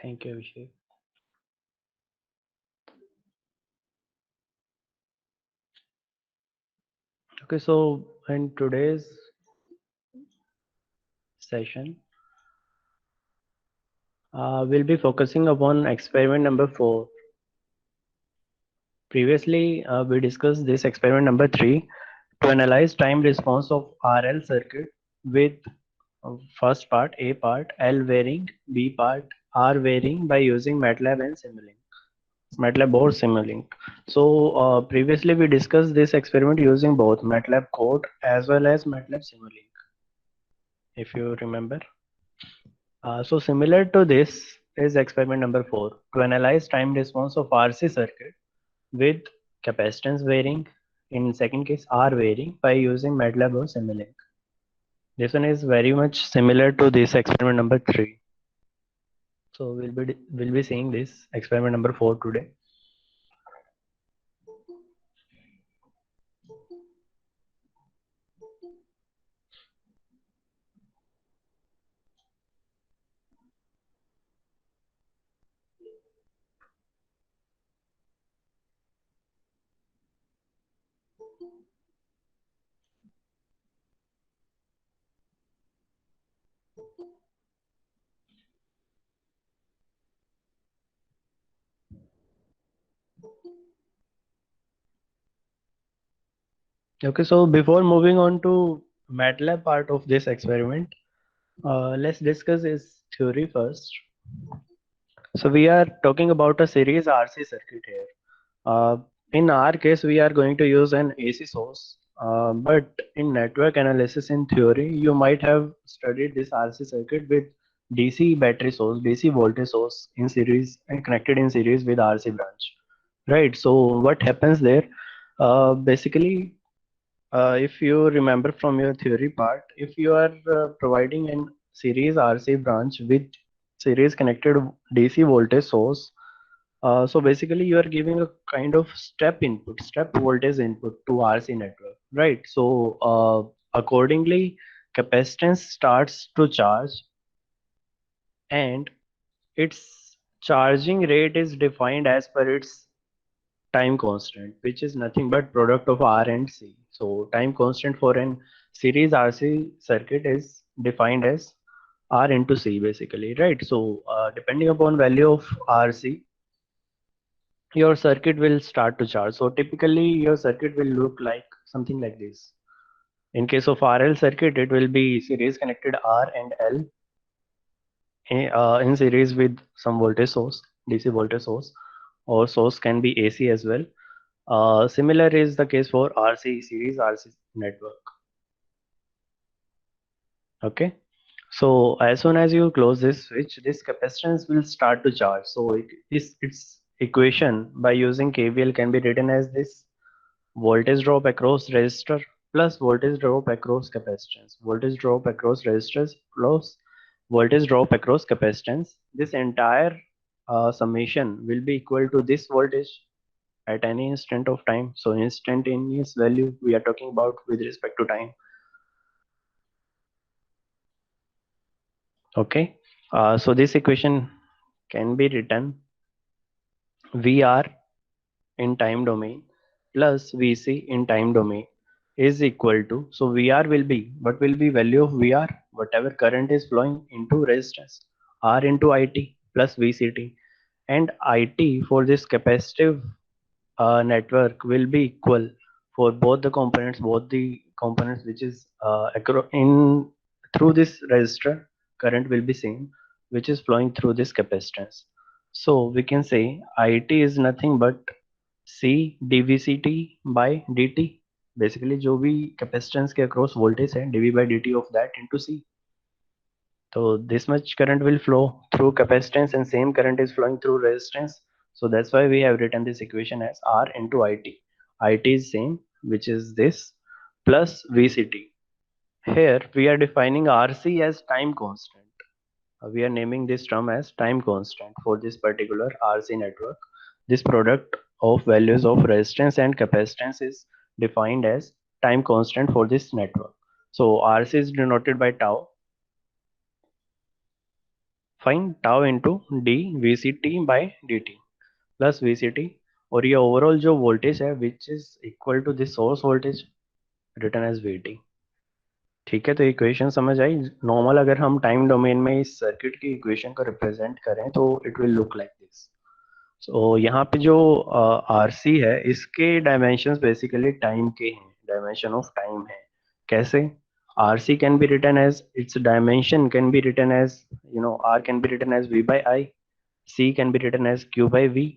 Thank you, Abhishek. Okay, so in today's session, we'll be focusing upon experiment number 4. Previously, we discussed this experiment number 3 to analyze time response of RL circuit with first part, A part, L varying, B part, R varying by using MATLAB and Simulink. MATLAB or Simulink. So previously we discussed this experiment using both MATLAB code as well as MATLAB Simulink, if you remember. So similar to this is experiment number 4 to analyze time response of RC circuit with capacitance varying, in second case R varying by using MATLAB or Simulink. This one is very much similar to this experiment number 3. So we'll be seeing this experiment number 4 today. Okay, so before moving on to MATLAB part of this experiment, let's discuss its theory first. So we are talking about a series RC circuit here. Uh, in our case, we are going to use an AC source, but in network analysis in theory, you might have studied this RC circuit with DC battery source, DC voltage source in series and connected in series with RC branch, right? So what happens there? Basically, if you remember from your theory part, if you are providing an series RC branch with series connected DC voltage source, so basically you are giving a kind of step input, step voltage input to RC network, right? So accordingly, capacitance starts to charge and its charging rate is defined as per its time constant, which is nothing but product of R and C. So time constant for an series RC circuit is defined as R into C basically, right? So depending upon value of RC, your circuit will start to charge. So typically your circuit will look like something like this. In case of RL circuit, it will be series connected R and L in series with some voltage source, DC voltage source, or source can be AC as well. Similar is the case for RC series RC network. Okay. So as soon as you close this switch, this capacitance will start to charge. So its equation by using KVL can be written as this: voltage drop across resistor plus voltage drop across capacitance. Voltage drop across resistors plus voltage drop across capacitance. This entire summation will be equal to this voltage at any instant of time. So instantaneous value we are talking about with respect to time. Okay. So this equation can be written VR in time domain plus VC in time domain is equal to, so VR will be, what will be value of VR? Whatever current is flowing into resistance, R into IT plus VCT, and IT for this capacitive network will be equal for both the components which is in through this resistor, current will be same, which is flowing through this capacitance. So we can say IT is nothing but C dVCT by dt. Basically जो भी capacitance के across voltage है dV by dt of that into C. So this much current will flow through capacitance and same current is flowing through resistance. So that's why we have written this equation as R into IT. IT is same, which is this, plus VCT. Here we are defining RC as time constant. We are naming this term as time constant for this particular RC network. This product of values of resistance and capacitance is defined as time constant for this network. So RC is denoted by tau. Fine tau into D V C T by D T plus V C T, और ये overall जो voltage है which is equal to this source voltage written as V T. ठीक है, तो equation समझ आई। Normal अगर हम टाइम डोमेन में इस सर्किट की इक्वेशन को रिप्रेजेंट करें तो it will look like this. So यहाँ पे जो आर सी है इसके डायमेंशंस बेसिकली टाइम के हैं, डायमेंशन ऑफ टाइम है। कैसे? R C can be written as its dimension can be written as R can be written as V by I, C can be written as Q by V.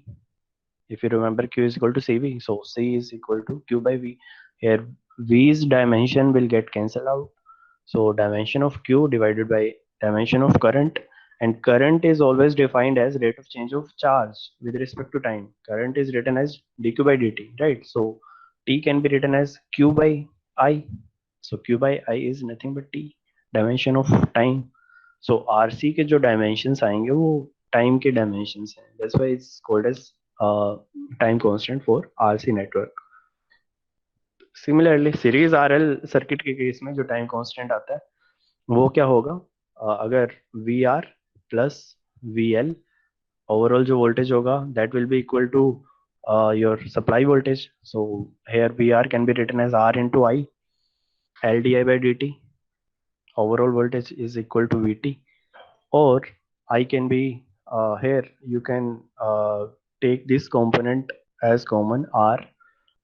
If you remember, q is equal to cv, so c is equal to q by v. Here v's dimension will get cancelled out, so dimension of q divided by dimension of current, and current is always defined as rate of change of charge with respect to time. Current is written as dq by dt, right? So t can be written as q by I, so q by I is nothing but t, dimension of time. So RC के जो dimensions आएंगे वो time के dimensions हैं, that's why it's called as time constant for RC network. Similarly series RL circuit के case में जो time constant आता है वो क्या होगा? अगर V R plus V L, overall जो वोल्टेज होगा that will be equal to your supply voltage. So here V R can be written as R into I L D I by D T, overall voltage is equal to vt, or I can be here you can take this component as common r.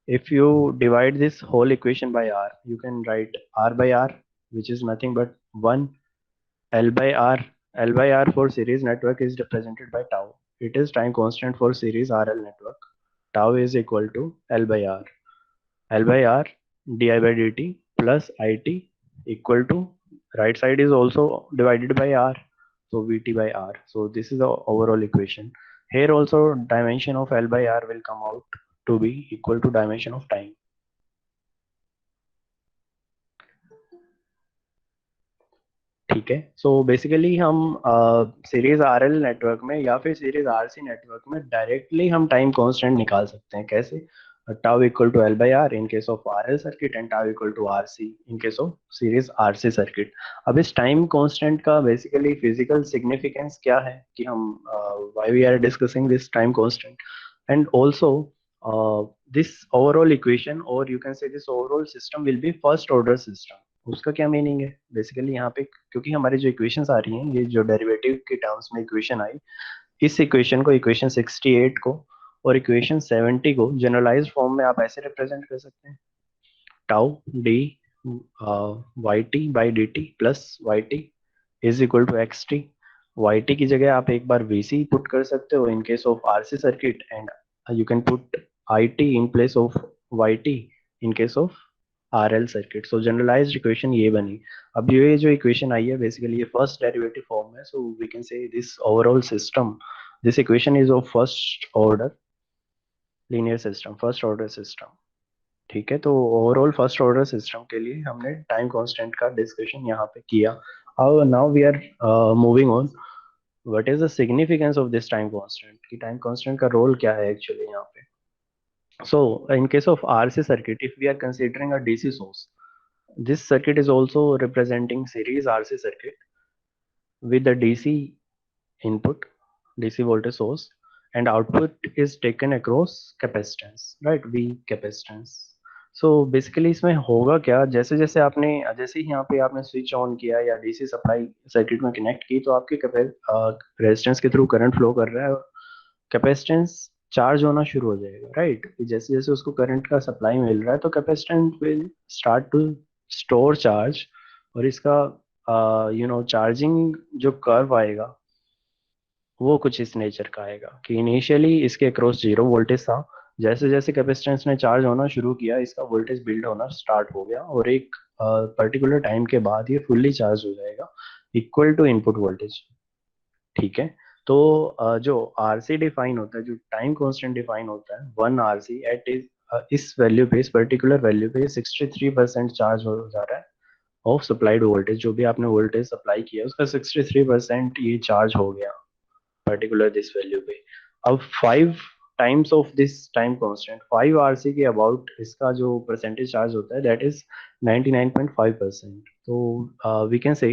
If you divide this whole equation by r, you can write r by r, which is nothing but 1 L by r. L by r for series network is represented by tau. It is time constant for series RL network. Tau is equal to L by r. L by r di by dt plus it equal to, right side is also divided by r, so vt by r. So this is the overall equation. Here also dimension of L by r will come out to be equal to dimension of time. ठीक है, so basically हम series RL network में या फिर series RC network में directly हम time constant निकाल सकते हैं। कैसे? Tau equal to L by R in case of RL circuit and tau equal to R C in case of series RC circuit. अब इस टाइम कांस्टेंट का basically physical significance क्या है कि हम why we are discussing this time constant, and also this overall equation और you can say this overall system will be first order system. उसका क्या मीनिंग है? बेसिकली यहाँ पे क्योंकि हमारी जो इक्वेशंस आ रही हैं, ये जो डेरिवेटिव के टर्म्स में इक्वेशन आई, इस इक्वेशन को इक्वेशन 68 को और इक्वेशन 70 को जनरलाइज्ड फॉर्म में आप ऐसे रिप्रेजेंट कर सकते हैं, tau D Y T by D T plus Y T is equal to X T. Y T की जगह आप एक बार वी सी पुट कर सकते हो in case of R C circuit, and you can put I T in place of Y T in case of R L circuit. So generalised equation ये बनी। अब ये जो इक्वेशन आई है बेसिकली ये फर्स्ट डेरिवेटिव फॉर्म है, so we can say this overall system, this equation is of first order linear system, first order system. ठीक है, तो ओवरऑल फर्स्ट ऑर्डर सिस्टम के लिए हमने टाइम कांस्टेंट का डिस्कशन यहाँ पे किया। अब now we are moving on, what is the significance of this time constant, कि टाइम कांस्टेंट का रोल क्या है एक्चुअली यहाँ पे। so in case of RC circuit, if we are considering a DC source, this circuit is also representing series RC circuit with the DC input, DC voltage source, and output is taken across capacitance, right? V capacitance. So basically इसमें होगा क्या, जैसे जैसे आपने जैसे ही यहाँ पे आपने स्विच ऑन किया या डीसी सप्लाई सर्किट में कनेक्ट की तो आपके रेजिस्टेंस के थ्रू करंट फ्लो कर रहा है और कैपेसिटेंस चार्ज होना शुरू हो जाएगा, राइट? जैसे जैसे उसको करंट का सप्लाई मिल रहा है तो capacitance will start to store charge, और इसका चार्जिंग जो कर्व आएगा वो कुछ इस नेचर का आएगा कि इनिशियली इसके अक्रॉस 0 वोल्टेज था, जैसे जैसे कैपेसिटेंस ने चार्ज होना शुरू किया इसका वोल्टेज बिल्ड होना स्टार्ट हो गया, और एक पर्टिकुलर टाइम के बाद ये फुल्ली चार्ज हो जाएगा इक्वल टू इनपुट वोल्टेज। ठीक है, तो जो आरसी डिफाइन होता है, जो टाइम कांस्टेंट डिफाइन होता है 1 RC एट इस वैल्यू पे, इस पर्टिकुलर वैल्यू पे 63% चार्ज हो जा रहा है ऑफ सप्लाइड वोल्टेज। जो भी आपने वोल्टेज सप्लाई किया उसका 63% ये चार्ज हो गया पर्टिकुलर दिस वैल्यू पे। अब 5 times of this time constant 5 RC के अबाउट इसका जो परसेंटेज चार्ज होता है दैट इज 99.5%। तो वी कैन से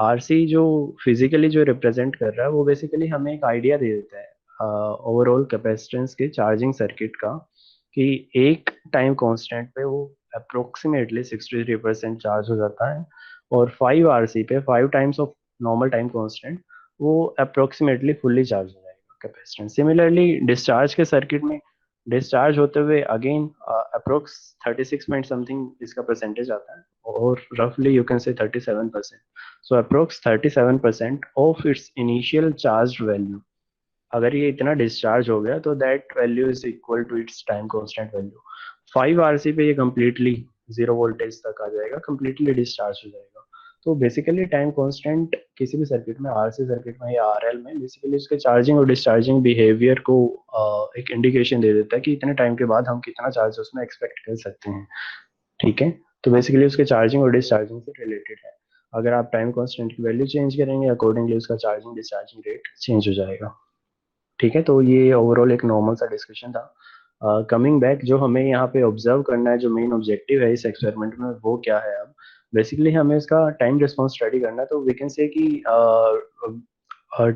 आरसी जो फिजिकली जो रिप्रेजेंट कर रहा है वो बेसिकली हमें एक आइडिया दे देता है ओवरऑल कैपेसिटेंस के चार्जिंग सर्किट का, कि एक टाइम कांस्टेंट पे वो अप्रोक्सीमेटली 63% चार्ज हो जाता है, और 5 आरसी पे 5 times of normal time constant वो अप्रोक्सीमेटली फुल्ली चार्ज हो जाएगा कैपेसिटेंस। सिमिलरली डिस्चार्ज के सर्किट में डिस्चार्ज होते हुए अगेन अप्रोक्स 36 पॉइंट समथिंग इसका परसेंटेज आता है, और रफली you can say 37%। So approx 37% of its initial charge value, अगर ये इतना डिस्चार्ज हो गया तो that value is equal to its time constant value. 5 RC पे ये कम्प्लीटली जीरो वोल्टेज तक आ जाएगा, कम्प्लीटली डिस्चार्ज हो जाएगा। तो बेसिकली टाइम कांस्टेंट किसी भी सर्किट में, आरसी सर्किट में या आरएल में, बेसिकली उसके चार्जिंग और डिस्चार्जिंग बिहेवियर को एक इंडिकेशन दे देता है कि इतने टाइम के बाद हम कितना चार्ज उसमें एक्सपेक्ट कर सकते हैं। ठीक है, तो बेसिकली उसके चार्जिंग और डिस्चार्जिंग से रिलेटेड है। अगर आप टाइम कांस्टेंट की वैल्यू चेंज करेंगे अकॉर्डिंगली उसका चार्जिंग डिस्चार्जिंग रेट चेंज हो जाएगा। ठीक है, तो ये ओवरऑल एक नॉर्मल सा डिस्कशन था। कमिंग बैक, जो हमें यहाँ पे ऑब्जर्व करना है, जो मेन ऑब्जेक्टिव है इस एक्सपेरिमेंट में, वो क्या है? अब बेसिकली हमें इसका टाइम रिस्पॉन्स स्टडी करना है। तो वी कैन से कि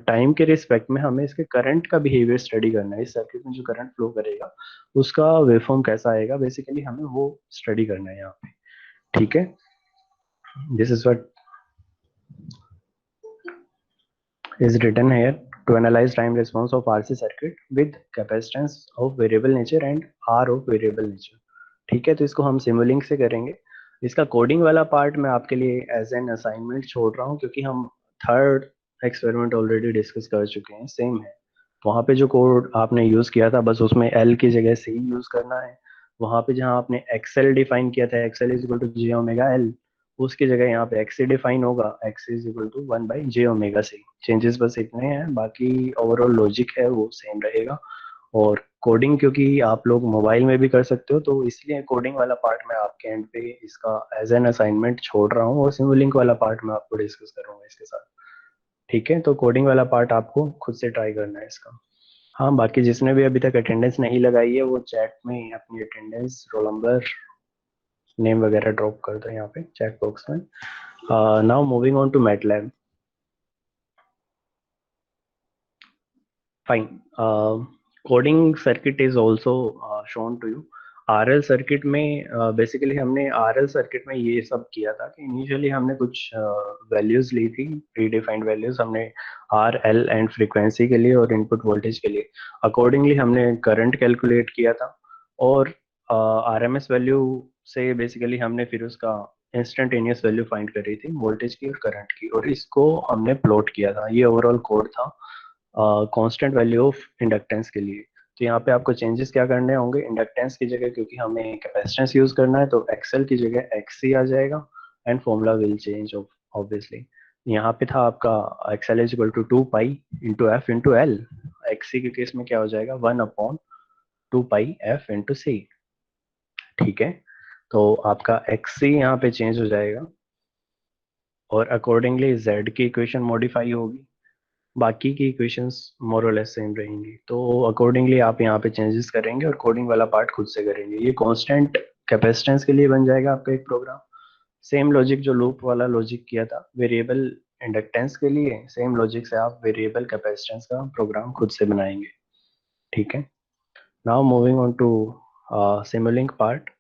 टाइम के रिस्पेक्ट में हमें इसके करंट का बिहेवियर स्टडी करना है। इस सर्किट में जो करंट फ्लो करेगा उसका वेवफॉर्म कैसा आएगा, बेसिकली हमें वो स्टडी करना है यहाँ पे। ठीक है, this is what is written here to analyze time response of RC circuit with capacitance of variable nature and R of variable nature। ठीक है, तो इसको हम सिमुलिंक से करेंगे। इसका कोडिंग वाला पार्ट मैं आपके लिए एज एन असाइनमेंट छोड़ रहा हूँ, क्योंकि हम थर्ड एक्सपेरिमेंट ऑलरेडी डिस्कस कर चुके हैं, सेम है। वहाँ पे जो कोड आपने यूज किया था बस उसमें एल की जगह सी यूज करना है। वहाँ पे जहाँ आपने एक्सएल डिफाइन किया था, XL is equal to J omega L, उसकी जगह यहाँ पे एक्स डिफाइन होगा, X is equal to 1/j omega C. Changes बस इतने हैं, बाकी ओवरऑल लॉजिक है वो सेम रहेगा। और कोडिंग क्योंकि आप लोग मोबाइल में भी कर सकते हो, तो इसलिए कोडिंग वाला पार्ट मैं आपके एंड पे इसका एज एन असाइनमेंट छोड़ रहा हूँ, और सिमुलिंक वाला पार्ट मैं आपको डिस्कस करूंगा इसके साथ। ठीक है, तो कोडिंग वाला पार्ट आपको खुद से ट्राई करना है इसका। हाँ, बाकी जिसने भी अभी तक अटेंडेंस नहीं लगाई है वो चैट में अपनी अटेंडेंस, रोल नंबर, नेम वगैरह ड्रॉप कर दो यहाँ पे चैट बॉक्स में। Now moving on to MATLAB. Fine, coding circuit is also shown to you. RL circuit में बेसिकली हमने आरएल सर्किट में ये सब किया था कि इनिशियली हमने कुछ वैल्यूज ली थी, प्री डिफाइंड वैल्यूज हमने आर एल एंड फ्रीक्वेंसी के लिए और इनपुट वोल्टेज के लिए। अकॉर्डिंगली हमने करंट कैलकुलेट किया था, और आरएमएस वैल्यू से बेसिकली हमने फिर उसका इंस्टेंटेनियस वैल्यू फाइंड करी थी वोल्टेज की और करंट की, और इसको हमने प्लॉट किया था। ये ओवरऑल कोड था कांस्टेंट वैल्यू ऑफ इंडक्टेंस के लिए। तो यहाँ पे आपको चेंजेस क्या करने होंगे, इंडक्टेंस की जगह क्योंकि हमें कैपेसिटेंस यूज करना है तो एक्सएल की जगह एक्ससी आ जाएगा, and formula will change obviously. यहाँ पे था आपका XL is equal to 2 pi into F into L. XC के केस में क्या हो जाएगा, 1/2 पाई एफ इंटू सी। ठीक है, तो आपका एक्ससी यहाँ पे चेंज हो जाएगा, और अकॉर्डिंगली जेड की इक्वेशन मॉडिफाई होगी। बाकी की इक्वेशंस मोर और लेस सेम रहेंगी। तो अकॉर्डिंगली आप यहाँ पे चेंजेस करेंगे और कोडिंग वाला पार्ट खुद से करेंगे। ये कांस्टेंट कैपेसिटेंस के लिए बन जाएगा आपका एक प्रोग्राम। सेम लॉजिक जो लूप वाला लॉजिक किया था वेरिएबल इंडक्टेंस के लिए, सेम लॉजिक से आप वेरिएबल कैपेसिटेंस का प्रोग्राम खुद से बनाएंगे। ठीक है, now moving on to Simulink part.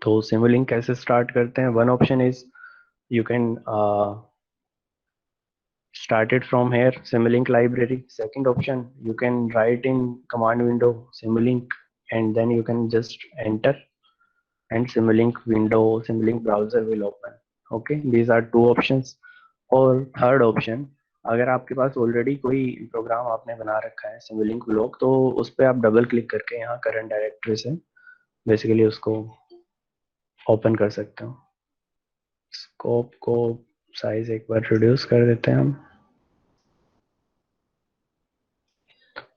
तो सिमुलिंक कैसे स्टार्ट करते हैं? One option is you can start it from here, Simulink library. Second option, you can write in command window Simulink, and then you can just enter, and Simulink window, Simulink browser will open. Okay, these are two options. और third option, अगर आपके पास already कोई programme आपने बना रखा है Simulink block, तो उस पर आप डबल क्लिक करके यहाँ करंट डायरेक्टरी से बेसिकली उसको ओपन कर सकते हो। स्कोप को साइज एक बार रिड्यूस कर देते हैं हम।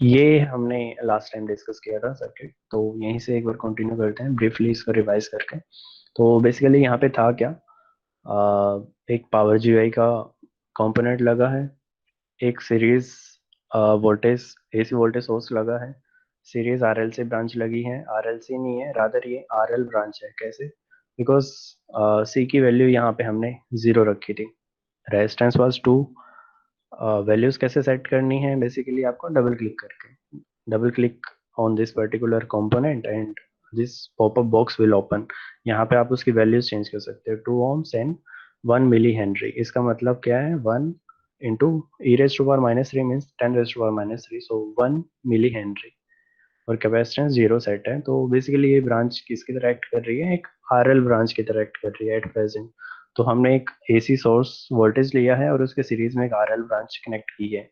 ये हमने लास्ट टाइम डिस्कस किया था सर्किट, तो यहीं से एक बार कंटिन्यू करते हैं ब्रीफली इसको रिवाइज करके। तो बेसिकली यहाँ पे था क्या, एक पावर जीआई का कंपोनेंट लगा है, एक series voltage AC voltage source लगा है, सीरीज आरएलसी ब्रांच लगी है, आरएलसी नहीं है रादर ये आरएल ब्रांच है। कैसे? बिकॉज सी की वैल्यू यहाँ पे हमने जीरो रखी थी, रेजिस्टेंस वाज 2। वैल्यूज कैसे सेट करनी है, बेसिकली आपको डबल क्लिक करके, double click on this particular component and this popup box will open. यहाँ पे आप उसकी वैल्यूज चेंज कर सकते हो, 2 ohms एंड 1 मिली हेनरी। इसका मतलब क्या है, 1 × e⁻³ मीन्स 10⁻³ सो 1 मिली हेनरी। और कैपेसिटेंस 0 सेट है, तो बेसिकली ये ब्रांच किसकी तरह एक्ट कर रही है, एक आरएल ब्रांच की तरह एक्ट कर रही है एट प्रेजेंट। तो हमने एक एसी सोर्स वोल्टेज लिया है और उसके सीरीज में एक आरएल ब्रांच कनेक्ट की है।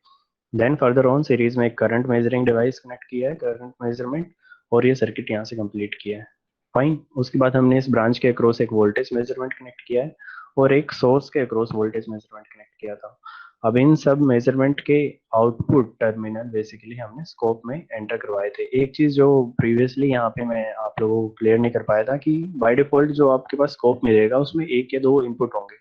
देन फर्दर ऑन सीरीज में एक करंट मेजरिंग डिवाइस कनेक्ट किया है, करंट मेजरमेंट, और ये सर्किट यहाँ से कंप्लीट किया है। फाइन। उसके बाद हमने इस ब्रांच के अक्रॉस एक वोल्टेज मेजरमेंट कनेक्ट किया है और एक सोर्स के अक्रॉस वोल्टेज मेजरमेंट कनेक्ट किया था। अब इन सब मेजरमेंट के आउटपुट टर्मिनल बेसिकली हमने स्कोप में एंटर करवाए थे। एक चीज जो प्रीवियसली यहाँ पे मैं आप लोगों को क्लियर नहीं कर पाया था कि बाय डिफॉल्ट जो आपके पास स्कोप मिलेगा उसमें एक या दो इनपुट होंगे।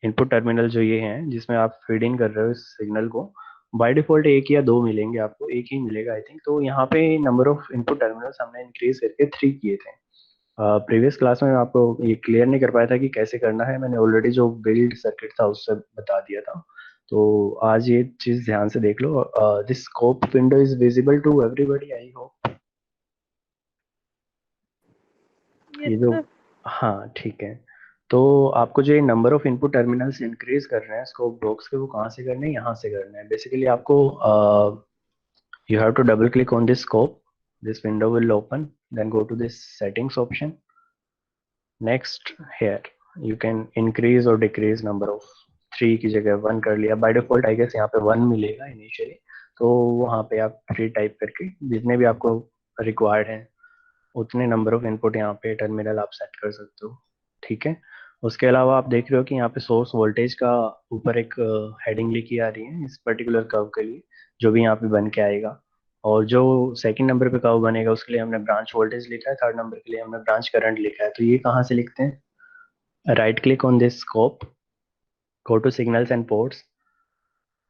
इनपुट टर्मिनल जो ये हैं जिसमें आप फीड इन कर रहे हो इस सिग्नल को, बाय डिफॉल्ट एक या दो मिलेंगे आपको, एक ही मिलेगा आई थिंक। तो यहाँ पे नंबर ऑफ इनपुट टर्मिनल्स हमने इंक्रीज करके 3 किए थे। प्रीवियस क्लास में मैं आपको ये क्लियर नहीं कर पाया था कि कैसे करना है, मैंने ऑलरेडी जो बिल्ड सर्किट था उससे बता दिया था। तो आज ये चीज ध्यान से देख लो। This scope window is visible to everybody, I hope. Yes ये जो, सर। हाँ ठीक है। तो आपको जो ये number of input terminals increase कर रहे हैं स्कोप बॉक्स के, वो कहाँ से करने हैं, यहाँ से करने हैं। बेसिकली आपको you have to double click on this scope, this window will open, then go to this settings option. Next here you can increase और डिक्रीज नंबर ऑफ, 3 की जगह 1 कर लिया। बाय डिफॉल्ट आई गेस यहाँ पे 1 मिलेगा initially, तो वहाँ पे आप 3 टाइप करके जितने भी आपको रिक्वायर्ड हैं उतने नंबर ऑफ इनपुट यहाँ पे टर्मिनल आप सेट कर सकते हो। ठीक है। उसके अलावा आप देख रहे हो कि यहाँ पे सोर्स वोल्टेज का ऊपर एक हेडिंग लिखी आ रही है इस पर्टिकुलर कर्व के लिए, जो भी यहाँ पे बन के आएगा। और जो सेकंड नंबर पे कर्व बनेगा उसके लिए हमने ब्रांच वोल्टेज लिखा है, थर्ड नंबर के लिए हमने ब्रांच करंट लिखा है। तो ये कहाँ से लिखते हैं, right click on this scope, go to signals and ports.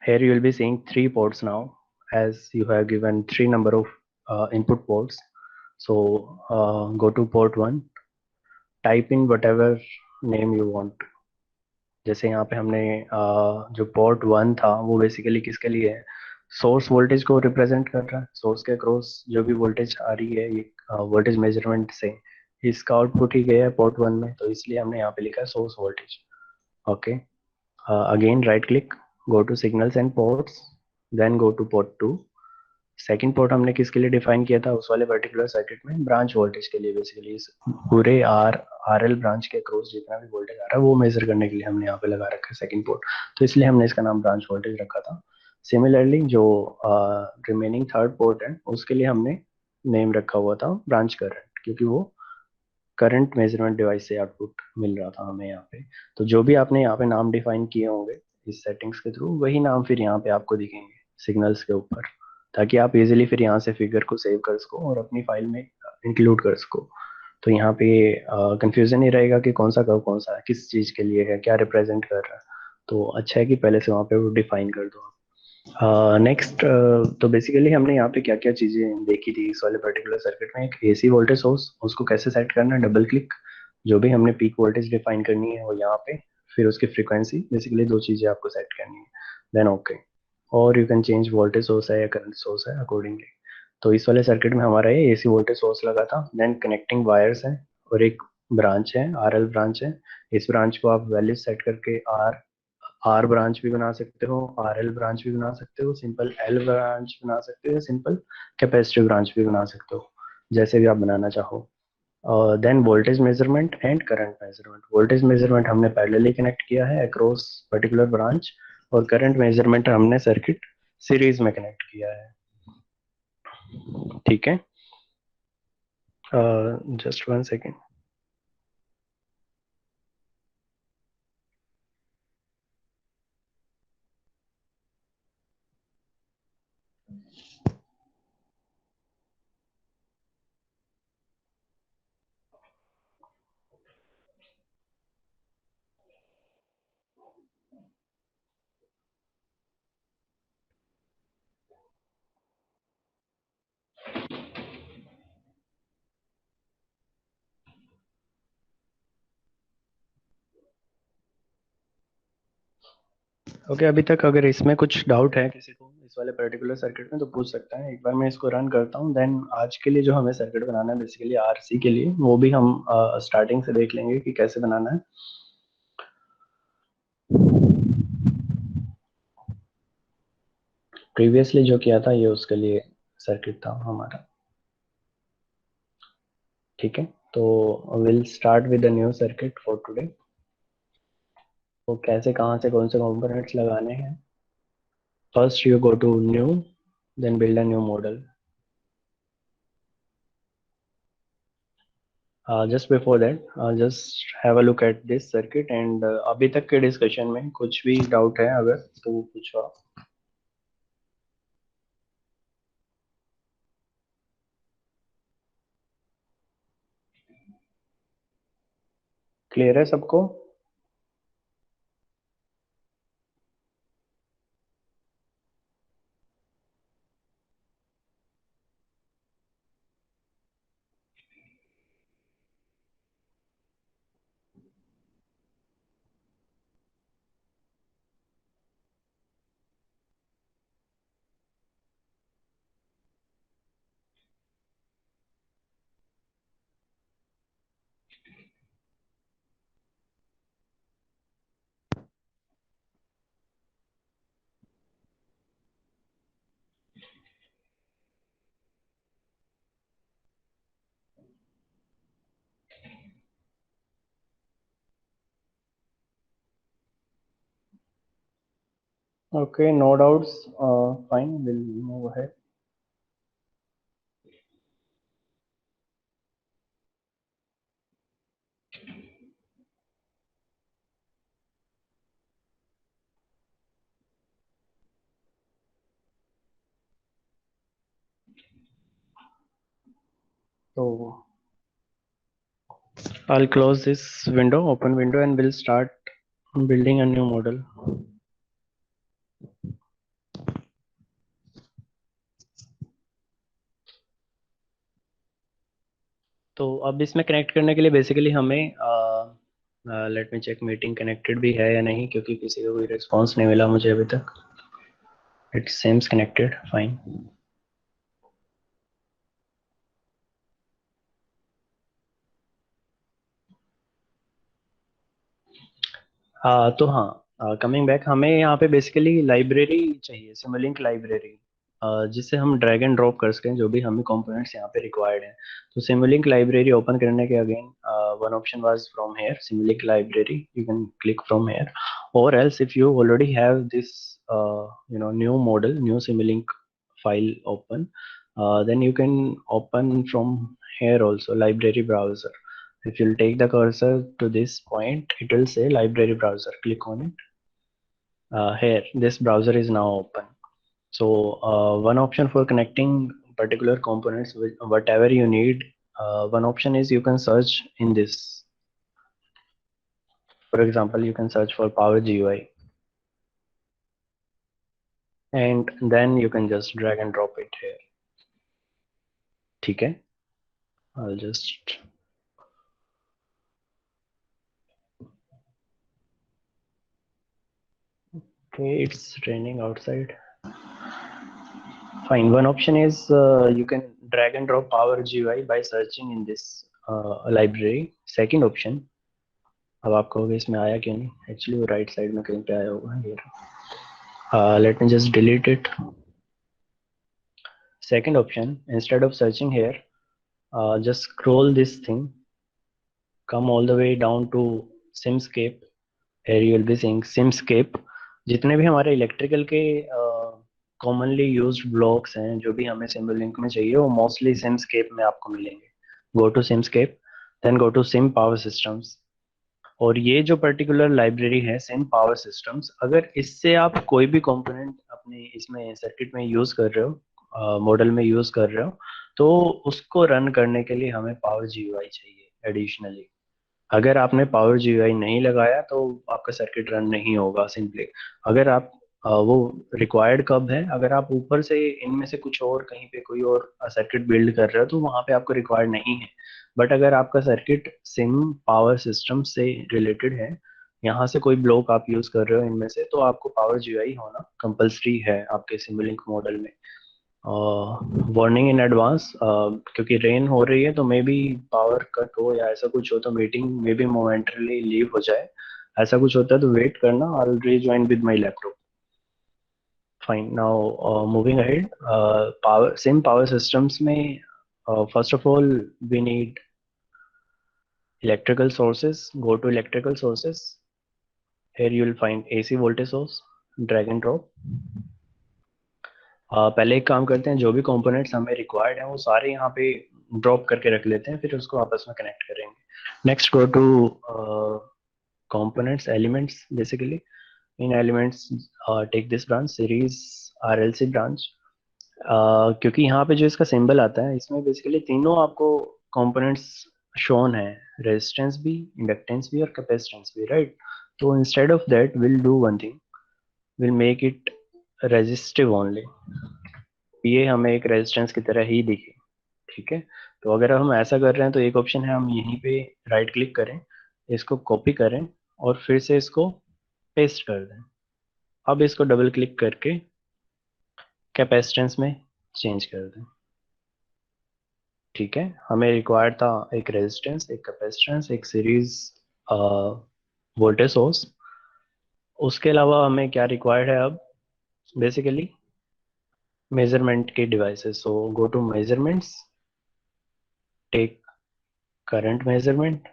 Here you will be seeing 3 ports now, as you have given 3 number of input ports. So go to port 1, type in whatever name you want. जैसे यहाँ पे हमने जो port 1 था वो basically किसके लिए है, सोर्स वोल्टेज को रिप्रेजेंट कर रहा है। सोर्स के अक्रॉस जो भी वोल्टेज आ रही है ये वोल्टेज मेजरमेंट से इसका आउटपुट ही गया है पोर्ट 1 में, तो इसलिए हमने यहाँ पे लिखा है source voltage. Okay. Again right click, go to signals and ports, then go to port 2। Second port हमने किसके लिए डिफाइन किया था, उस वाले पर्टिकुलर सर्किट में ब्रांच वोल्टेज के लिए। बेसिकली इस पूरे आर एल ब्रांच के क्रॉस जितना भी वोल्टेज आ रहा है वो मेजर करने के लिए हमने यहाँ पे लगा रखा है सेकंड पोर्ट, तो इसलिए हमने इसका नाम ब्रांच वोल्टेज रखा था। सिमिलरली जो रिमेनिंग थर्ड पोर्ट है उसके लिए हमने नेम रखा हुआ था ब्रांच करंट, क्योंकि वो करंट मेजरमेंट डिवाइस से आउटपुट मिल रहा था हमें यहाँ पे। तो जो भी आपने यहाँ पे नाम डिफाइन किए होंगे इस सेटिंग्स के थ्रू, वही नाम फिर यहाँ पे आपको दिखेंगे सिग्नल्स के ऊपर, ताकि आप इजीली फिर यहाँ से फिगर को सेव कर सको और अपनी फाइल में इंक्लूड कर सको। तो यहाँ पे कंफ्यूजन नहीं रहेगा कि कौन सा कर्व कौन सा है, किस चीज के लिए है, क्या रिप्रेजेंट कर रहा है। तो अच्छा है कि पहले से वहाँ पे वो डिफाइन कर दो। नेक्स्ट, तो बेसिकली हमने यहाँ पे क्या क्या चीजें देखी थी इस वाले पर्टिकुलर सर्किट में। एक एसी वोल्टेज सोर्स, उसको कैसे सेट करना है, डबल क्लिक, जो भी हमने पीक वोल्टेज डिफाइन करनी है वो यहाँ पे, फिर उसकी फ्रीक्वेंसी, बेसिकली दो चीजें आपको सेट करनी है, देन ओके। और you can change voltage source है या करंट सोर्स है अकॉर्डिंगली। तो इस वाले सर्किट में हमारा ये एसी वोल्टेज सोर्स लगा था, देन कनेक्टिंग वायर्स है और एक ब्रांच है, आरएल ब्रांच है। इस ब्रांच को आप वैल्यू सेट करके आर आर ब्रांच भी बना सकते हो, आर एल ब्रांच भी बना सकते हो, सिंपल एल ब्रांच बना सकते हो, सिंपल कैपेसिटिव ब्रांच भी बना सकते हो, जैसे भी आप बनाना चाहो। Then voltage measurement and current measurement. Voltage measurement हमने पैरेलली कनेक्ट किया है अक्रॉस पर्टिकुलर ब्रांच, और करंट मेजरमेंट हमने सर्किट सीरीज में कनेक्ट किया है। ठीक है। Just one second. ओके, अभी तक अगर इसमें कुछ डाउट है किसी को इस वाले पर्टिकुलर सर्किट में तो पूछ सकता है। एक बार मैं इसको रन करता हूँ, देन आज के लिए जो हमें सर्किट बनाना है बेसिकली आरसी के लिए, वो भी हम स्टार्टिंग से देख लेंगे कि कैसे बनाना है। प्रीवियसली जो किया था ये उसके लिए सर्किट था हमारा। ठीक है, तो will start with new circuit for today. तो कैसे, कहाँ से, कौन से कंपोनेंट्स लगाने हैं? First you go to new, then build a new model. Just before that just have a look at this circuit and अभी तक के डिस्कशन में कुछ भी डाउट है अगर तो वो पूछो आप। क्लियर है सबको? Okay, no doubts, fine, will move ahead. तो I'll close this window, open window, and we'll start building a new model. तो अब इसमें कनेक्ट करने के लिए बेसिकली हमें let me check meeting connected भी है या नहीं, क्योंकि किसी को कोई रिस्पांस नहीं मिला मुझे अभी तक। It seems connected, fine. तो हाँ, कमिंग बैक, हमें यहाँ पे बेसिकली लाइब्रेरी चाहिए, सिमुलिंक लाइब्रेरी, जिससे हम ड्रैग एंड ड्रॉप कर सकें जो भी हमें कंपोनेंट्स यहाँ पे रिक्वायर्ड हैं। तो सिमुलिंक लाइब्रेरी ओपन करने के again one option was from here Simulink library, you can click from here, और else if you already have this new model, new Simulink file open, then you can open from here also library browser. If you'll take the cursor to this point, it will say library browser. Click on it. Here, this browser is now open. So one option for connecting particular components with whatever you need, one option is you can search in this. For example, you can search for Power GUI, and then you can just drag and drop it here. ठीक है, I'll just, okay, it's raining outside. Fine. One option is you can drag and drop Power GUI by searching in this library. Second option, अब आप कहोगे इसमें आया क्यों नहीं, actually वो राइट साइड में कहीं पे आया होगा ये। Let me just delete it. Second option, instead of searching here, just scroll this thing, come all the way down to Simscape. Here you will be seeing Simscape. जितने भी हमारे इलेक्ट्रिकल के कॉमनली यूज्ड ब्लॉक्स हैं जो भी हमें सिम्बोलिंक में चाहिए, वो मोस्टली सिमस्केप में आपको मिलेंगे। Go to Simscape, then go to Sim Power Systems. और ये जो पर्टिकुलर लाइब्रेरी है सिम पावर सिस्टम्स, अगर इससे आप कोई भी कंपोनेंट अपने इसमें सर्किट में यूज कर रहे हो, मॉडल में यूज कर रहे हो, तो उसको रन करने के लिए हमें पावर जीयूआई चाहिए एडिशनली। अगर आपने पावर जीयूआई नहीं लगाया तो आपका सर्किट रन नहीं होगा सिंपली। अगर आप वो रिक्वायर्ड कब है, अगर आप ऊपर से इनमें से कुछ और कहीं पे कोई और सर्किट बिल्ड कर रहे हो तो वहां पे आपको रिक्वायर्ड नहीं है। बट अगर आपका सर्किट सिम पावर सिस्टम से रिलेटेड है यहाँ से कोई ब्लॉक आप यूज कर रहे हो इनमें से, तो आपको पावर जीआई होना कंपलसरी है आपके सिमुलिंक मॉडल में। वार्निंग इन एडवांस, क्योंकि रेन हो रही है तो मे बी पावर कट हो या ऐसा कुछ हो तो meeting may be momentarily leave हो जाए। ऐसा कुछ होता है तो वेट करना, I will rejoin with my laptop. Fine, now moving ahead. Power, Sim Power Systems में first of all we need electrical sources. Go to electrical sources. Here you will find AC voltage source, drag and drop. पहले एक काम करते हैं, जो भी components हमें required हैं वो सारे यहाँ पे ड्रॉप करके रख लेते हैं, फिर उसको आपस में कनेक्ट करेंगे। Next go to components elements basically. In elements, take this branch series RLC branch. क्योंकि यहाँ पे जो इसका सिंबल आता है इसमें बेसिकली तीनों आपको कंपोनेंट्स शोन है, रेजिस्टेंस भी, इंडक्टेंस भी और कैपेसिटेंस भी, राइट। तो instead of that will do one thing, will make it resistive only, ये हमें एक रेजिस्टेंस की तरह ही दिखे। ठीक है, तो अगर हम ऐसा कर रहे हैं तो एक ऑप्शन है, हम यहीं पे राइट क्लिक करें, इसको कॉपी करें और फिर से इसको पेस्ट कर दें। अब इसको डबल क्लिक करके कैपेसिटेंस में चेंज कर दें। ठीक है, हमें रिक्वायर्ड था एक रेजिस्टेंस, एक कैपेसिटेंस, एक सीरीज वोल्टेज सोर्स। उसके अलावा हमें क्या रिक्वायर्ड है अब, बेसिकली मेजरमेंट के devices. So go to measurements, take current measurement,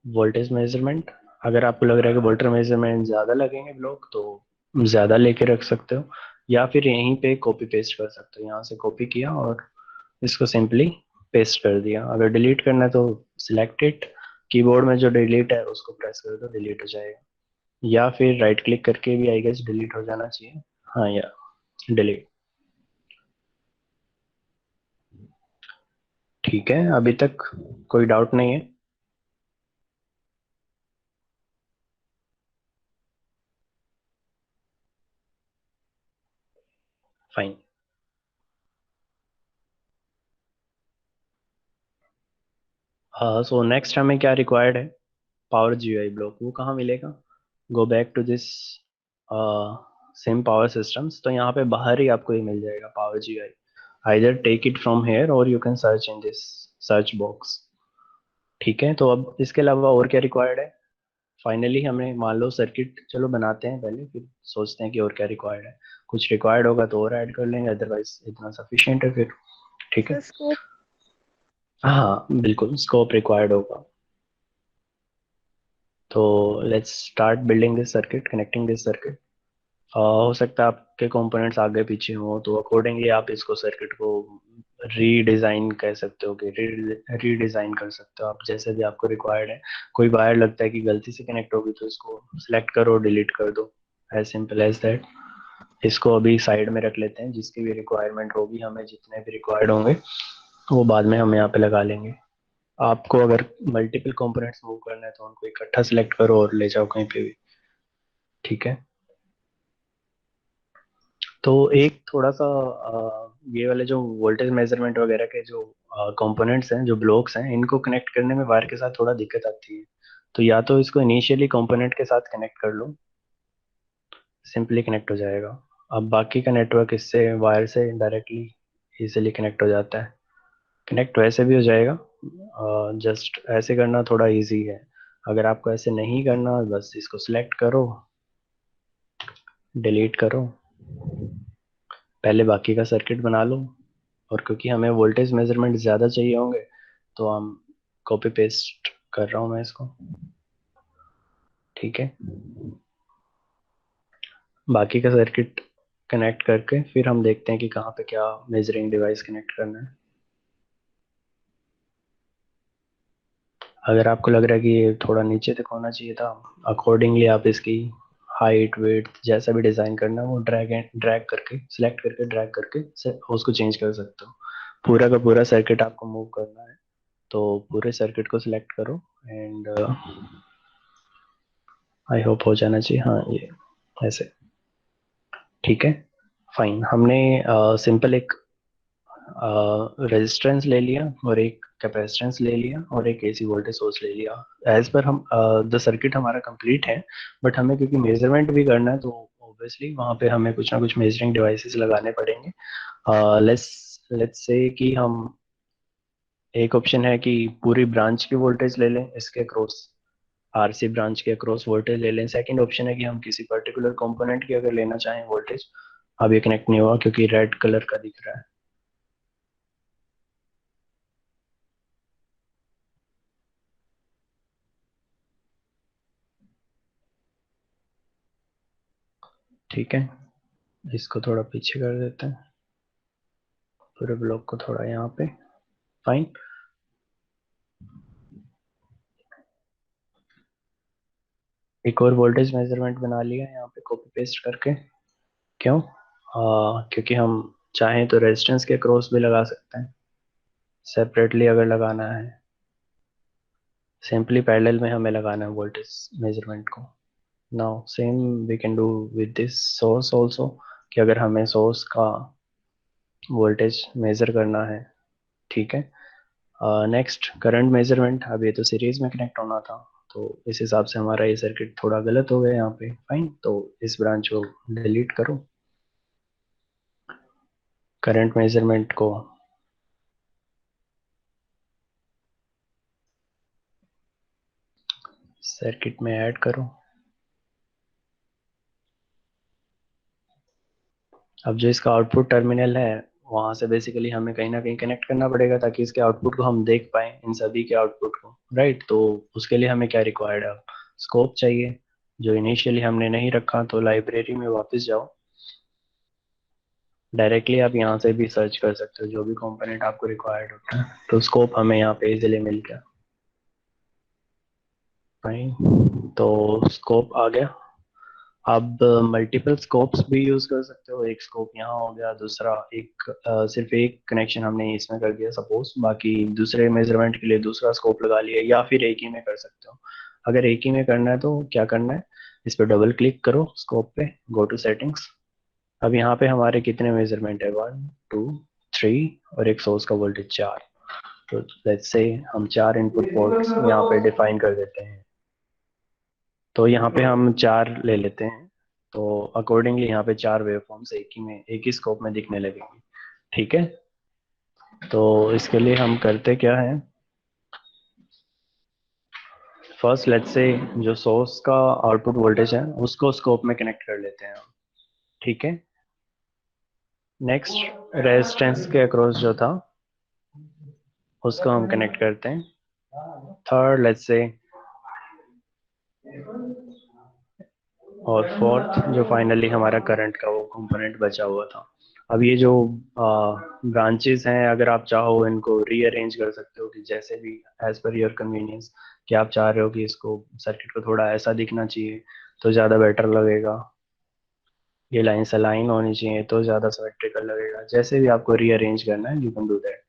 voltage measurement. अगर आपको लग रहा है कि वोल्टेज मेजरमेंट ज़्यादा लगेंगे ब्लॉक तो ज़्यादा लेके रख सकते हो, या फिर यहीं पे कॉपी पेस्ट कर सकते हो। यहाँ से कॉपी किया और इसको सिंपली पेस्ट कर दिया। अगर डिलीट करना है तो सिलेक्ट इट, कीबोर्ड में जो डिलीट है उसको प्रेस कर दो, डिलीट हो जाएगा। या फिर राइट क्लिक करके भी आई गेस डिलीट हो जाना चाहिए। हाँ, या डिलीट। ठीक है, अभी तक कोई डाउट नहीं है। फाइन। हाँ, सो नेक्स्ट हमें क्या रिक्वायर्ड है, पावर जीयूआई ब्लॉक। वो कहाँ मिलेगा, go back to this Sim Power Systems. तो यहाँ पे बाहर ही आपको ये मिल जाएगा power GUI. Either take it from here और you can search in this search box. ठीक है, तो अब इसके अलावा और क्या रिक्वायर्ड है। फाइनली हमें मान लो सर्किट, चलो बनाते हैं पहले, फिर सोचते हैं कि और क्या रिक्वायर्ड है। कुछ रिक्वायर्ड होगा तो और ऐड कर लेंगे, अदरवाइज इतना सफिशिएंट है फिर। ठीक है, सर स्कोप। हाँ बिल्कुल, स्कोप रिक्वायर्ड होगा। तो let's start building this circuit, connecting this circuit. हो सकता है आपके कंपोनेंट्स आगे पीछे हो, तो अकॉर्डिंगली आप इसको सर्किट को रीडिज़ाइन कह सकते हो कि रीडिज़ाइन कर सकते हो आप, जैसे भी आपको रिक्वायर्ड है। कोई वायर लगता है कि गलती से कनेक्ट होगी तो इसको सिलेक्ट करो, डिलीट कर दो, एज सिंपल एज दैट। इसको अभी साइड में रख लेते हैं, जिसकी भी रिक्वायरमेंट होगी, हमें जितने भी रिक्वायर्ड होंगे वो बाद में हम यहाँ पे लगा लेंगे। आपको अगर मल्टीपल कंपोनेंट्स मूव करना है तो उनको इकट्ठा सिलेक्ट करो और ले जाओ कहीं पे भी। ठीक है, तो एक थोड़ा सा ये वाले जो वोल्टेज मेजरमेंट वगैरह के जो कंपोनेंट्स हैं, जो ब्लॉक्स हैं, इनको कनेक्ट करने में वायर के साथ थोड़ा दिक्कत आती है। तो या तो इसको इनिशियली कंपोनेंट के साथ कनेक्ट कर लो, सिंपली कनेक्ट हो जाएगा। अब बाकी का नेटवर्क इससे वायर से डायरेक्टली इजीली कनेक्ट हो जाता है। कनेक्ट वैसे भी हो जाएगा, जस्ट ऐसे करना थोड़ा इजी है। अगर आपको ऐसे नहीं करना, बस इसको सिलेक्ट करो, डिलीट करो, पहले बाकी का सर्किट बना लो। और क्योंकि हमें वोल्टेज मेजरमेंट ज़्यादा चाहिए होंगे तो हम कॉपी पेस्ट कर रहा हूँ मैं इसको। ठीक है, बाकी का सर्किट कनेक्ट करके फिर हम देखते हैं कि कहाँ पे क्या मेजरिंग डिवाइस कनेक्ट करना है। अगर आपको लग रहा है कि ये थोड़ा नीचे तक होना चाहिए था, अकॉर्डिंगली आप इसकी हाइट वेट जैसा भी डिज़ाइन करना है वो ड्रैग करके, सिलेक्ट करके ड्रैग करके उसको चेंज कर सकते हो। पूरा का पूरा सर्किट आपको मूव करना है तो पूरे सर्किट को सिलेक्ट करो एंड आई होप हो जाना चाहिए, हाँ ये ऐसे। ठीक है, फाइन। हमने सिंपल एक रेजिस्टेंस ले लिया और एक कैपेसिटेंस ले लिया और एक एसी वोल्टेज सोर्स ले लिया। एज पर हम द सर्किट हमारा कंप्लीट है, बट हमें क्योंकि मेजरमेंट भी करना है तो ऑब्वियसली वहाँ पे हमें कुछ ना कुछ मेजरिंग डिवाइसेस लगाने पड़ेंगे। लेट्स लेट्स से कि हम, एक ऑप्शन है कि पूरी ब्रांच की वोल्टेज ले लें, इसके अक्रॉस आरसी ब्रांच के अक्रॉस वोल्टेज ले लें। सेकंड ऑप्शन है कि हम किसी पर्टिकुलर कंपोनेंट की अगर लेना चाहें वोल्टेज। अब ये कनेक्ट नहीं हुआ क्योंकि रेड कलर का दिख रहा है। ठीक है, इसको थोड़ा पीछे कर देते हैं, पूरे ब्लॉक को थोड़ा यहाँ पे। फाइन। एक और वोल्टेज मेजरमेंट बना लिया यहाँ पे कॉपी पेस्ट करके। क्यों? क्योंकि हम चाहें तो रेजिस्टेंस के क्रॉस भी लगा सकते हैं सेपरेटली अगर लगाना है। सिंपली पैरेलल में हमें लगाना है वोल्टेज मेजरमेंट को। Now same we can do with this source also, कि अगर हमें सोर्स का वोल्टेज मेजर करना है। ठीक है। Next current measurement. अब ये तो सीरीज में कनेक्ट होना था, तो इस हिसाब से हमारा ये सर्किट थोड़ा गलत हो गया यहाँ पे। फाइन, तो इस ब्रांच को डिलीट करो, करंट मेजरमेंट को सर्किट में ऐड करो। अब जो इसका आउटपुट टर्मिनल है, वहां से बेसिकली हमें कहीं ना कहीं कनेक्ट करना पड़ेगा ताकि इसके आउटपुट को हम देख पाए, इन सभी के आउटपुट को। राइट, तो उसके लिए हमें क्या रिक्वायर्ड है? स्कोप चाहिए, जो इनिशियली हमने नहीं रखा। तो लाइब्रेरी में वापस जाओ, डायरेक्टली आप यहाँ से भी सर्च कर सकते हो जो भी कंपोनेंट आपको रिक्वायर्ड होता है। तो स्कोप हमें यहाँ पे इजीली मिल गया। फाइन, तो स्कोप आ गया। अब मल्टीपल स्कोप्स भी यूज कर सकते हो। एक स्कोप यहाँ हो गया, दूसरा एक सिर्फ एक कनेक्शन हमने इसमें कर दिया सपोज, बाकी दूसरे मेजरमेंट के लिए दूसरा स्कोप लगा लिया, या फिर एक ही में कर सकते हो। अगर एक ही में करना है तो क्या करना है, इस पर डबल क्लिक करो स्कोप पे, गो टू सेटिंग्स। अब यहाँ पे हमारे कितने मेजरमेंट है, 1 2 3, और एक सोर्स का वोल्टेज 4। तो लेट्स से हम 4 इनपुट पोर्ट्स यहाँ पे डिफाइन कर देते हैं। तो यहाँ पे हम 4 ले लेते हैं, तो अकॉर्डिंगली यहाँ पे 4 वेवफॉर्म्स एक ही में, एक ही स्कोप में दिखने लगेंगे। ठीक है, तो इसके लिए हम करते क्या है, फर्स्ट लेट्स से जो सोर्स का आउटपुट वोल्टेज है उसको स्कोप में कनेक्ट कर लेते हैं हम। ठीक है। नेक्स्ट रेजिस्टेंस के अक्रॉस जो था उसको हम कनेक्ट करते हैं। थर्ड लेट्स से, और फोर्थ जो फाइनली हमारा करंट का वो कंपोनेंट बचा हुआ था। अब ये जो ब्रांचेस हैं, अगर आप चाहो इनको रीअरेंज कर सकते हो कि जैसे भी एज पर योर कन्वीनियंस, कि आप चाह रहे हो कि इसको सर्किट को थोड़ा ऐसा दिखना चाहिए तो ज़्यादा बेटर लगेगा, ये लाइन्स अलाइन होनी चाहिए तो ज़्यादा सिमेट्रिकल लगेगा। जैसे भी आपको रीअरेंज करना है यू कैन डू दैट।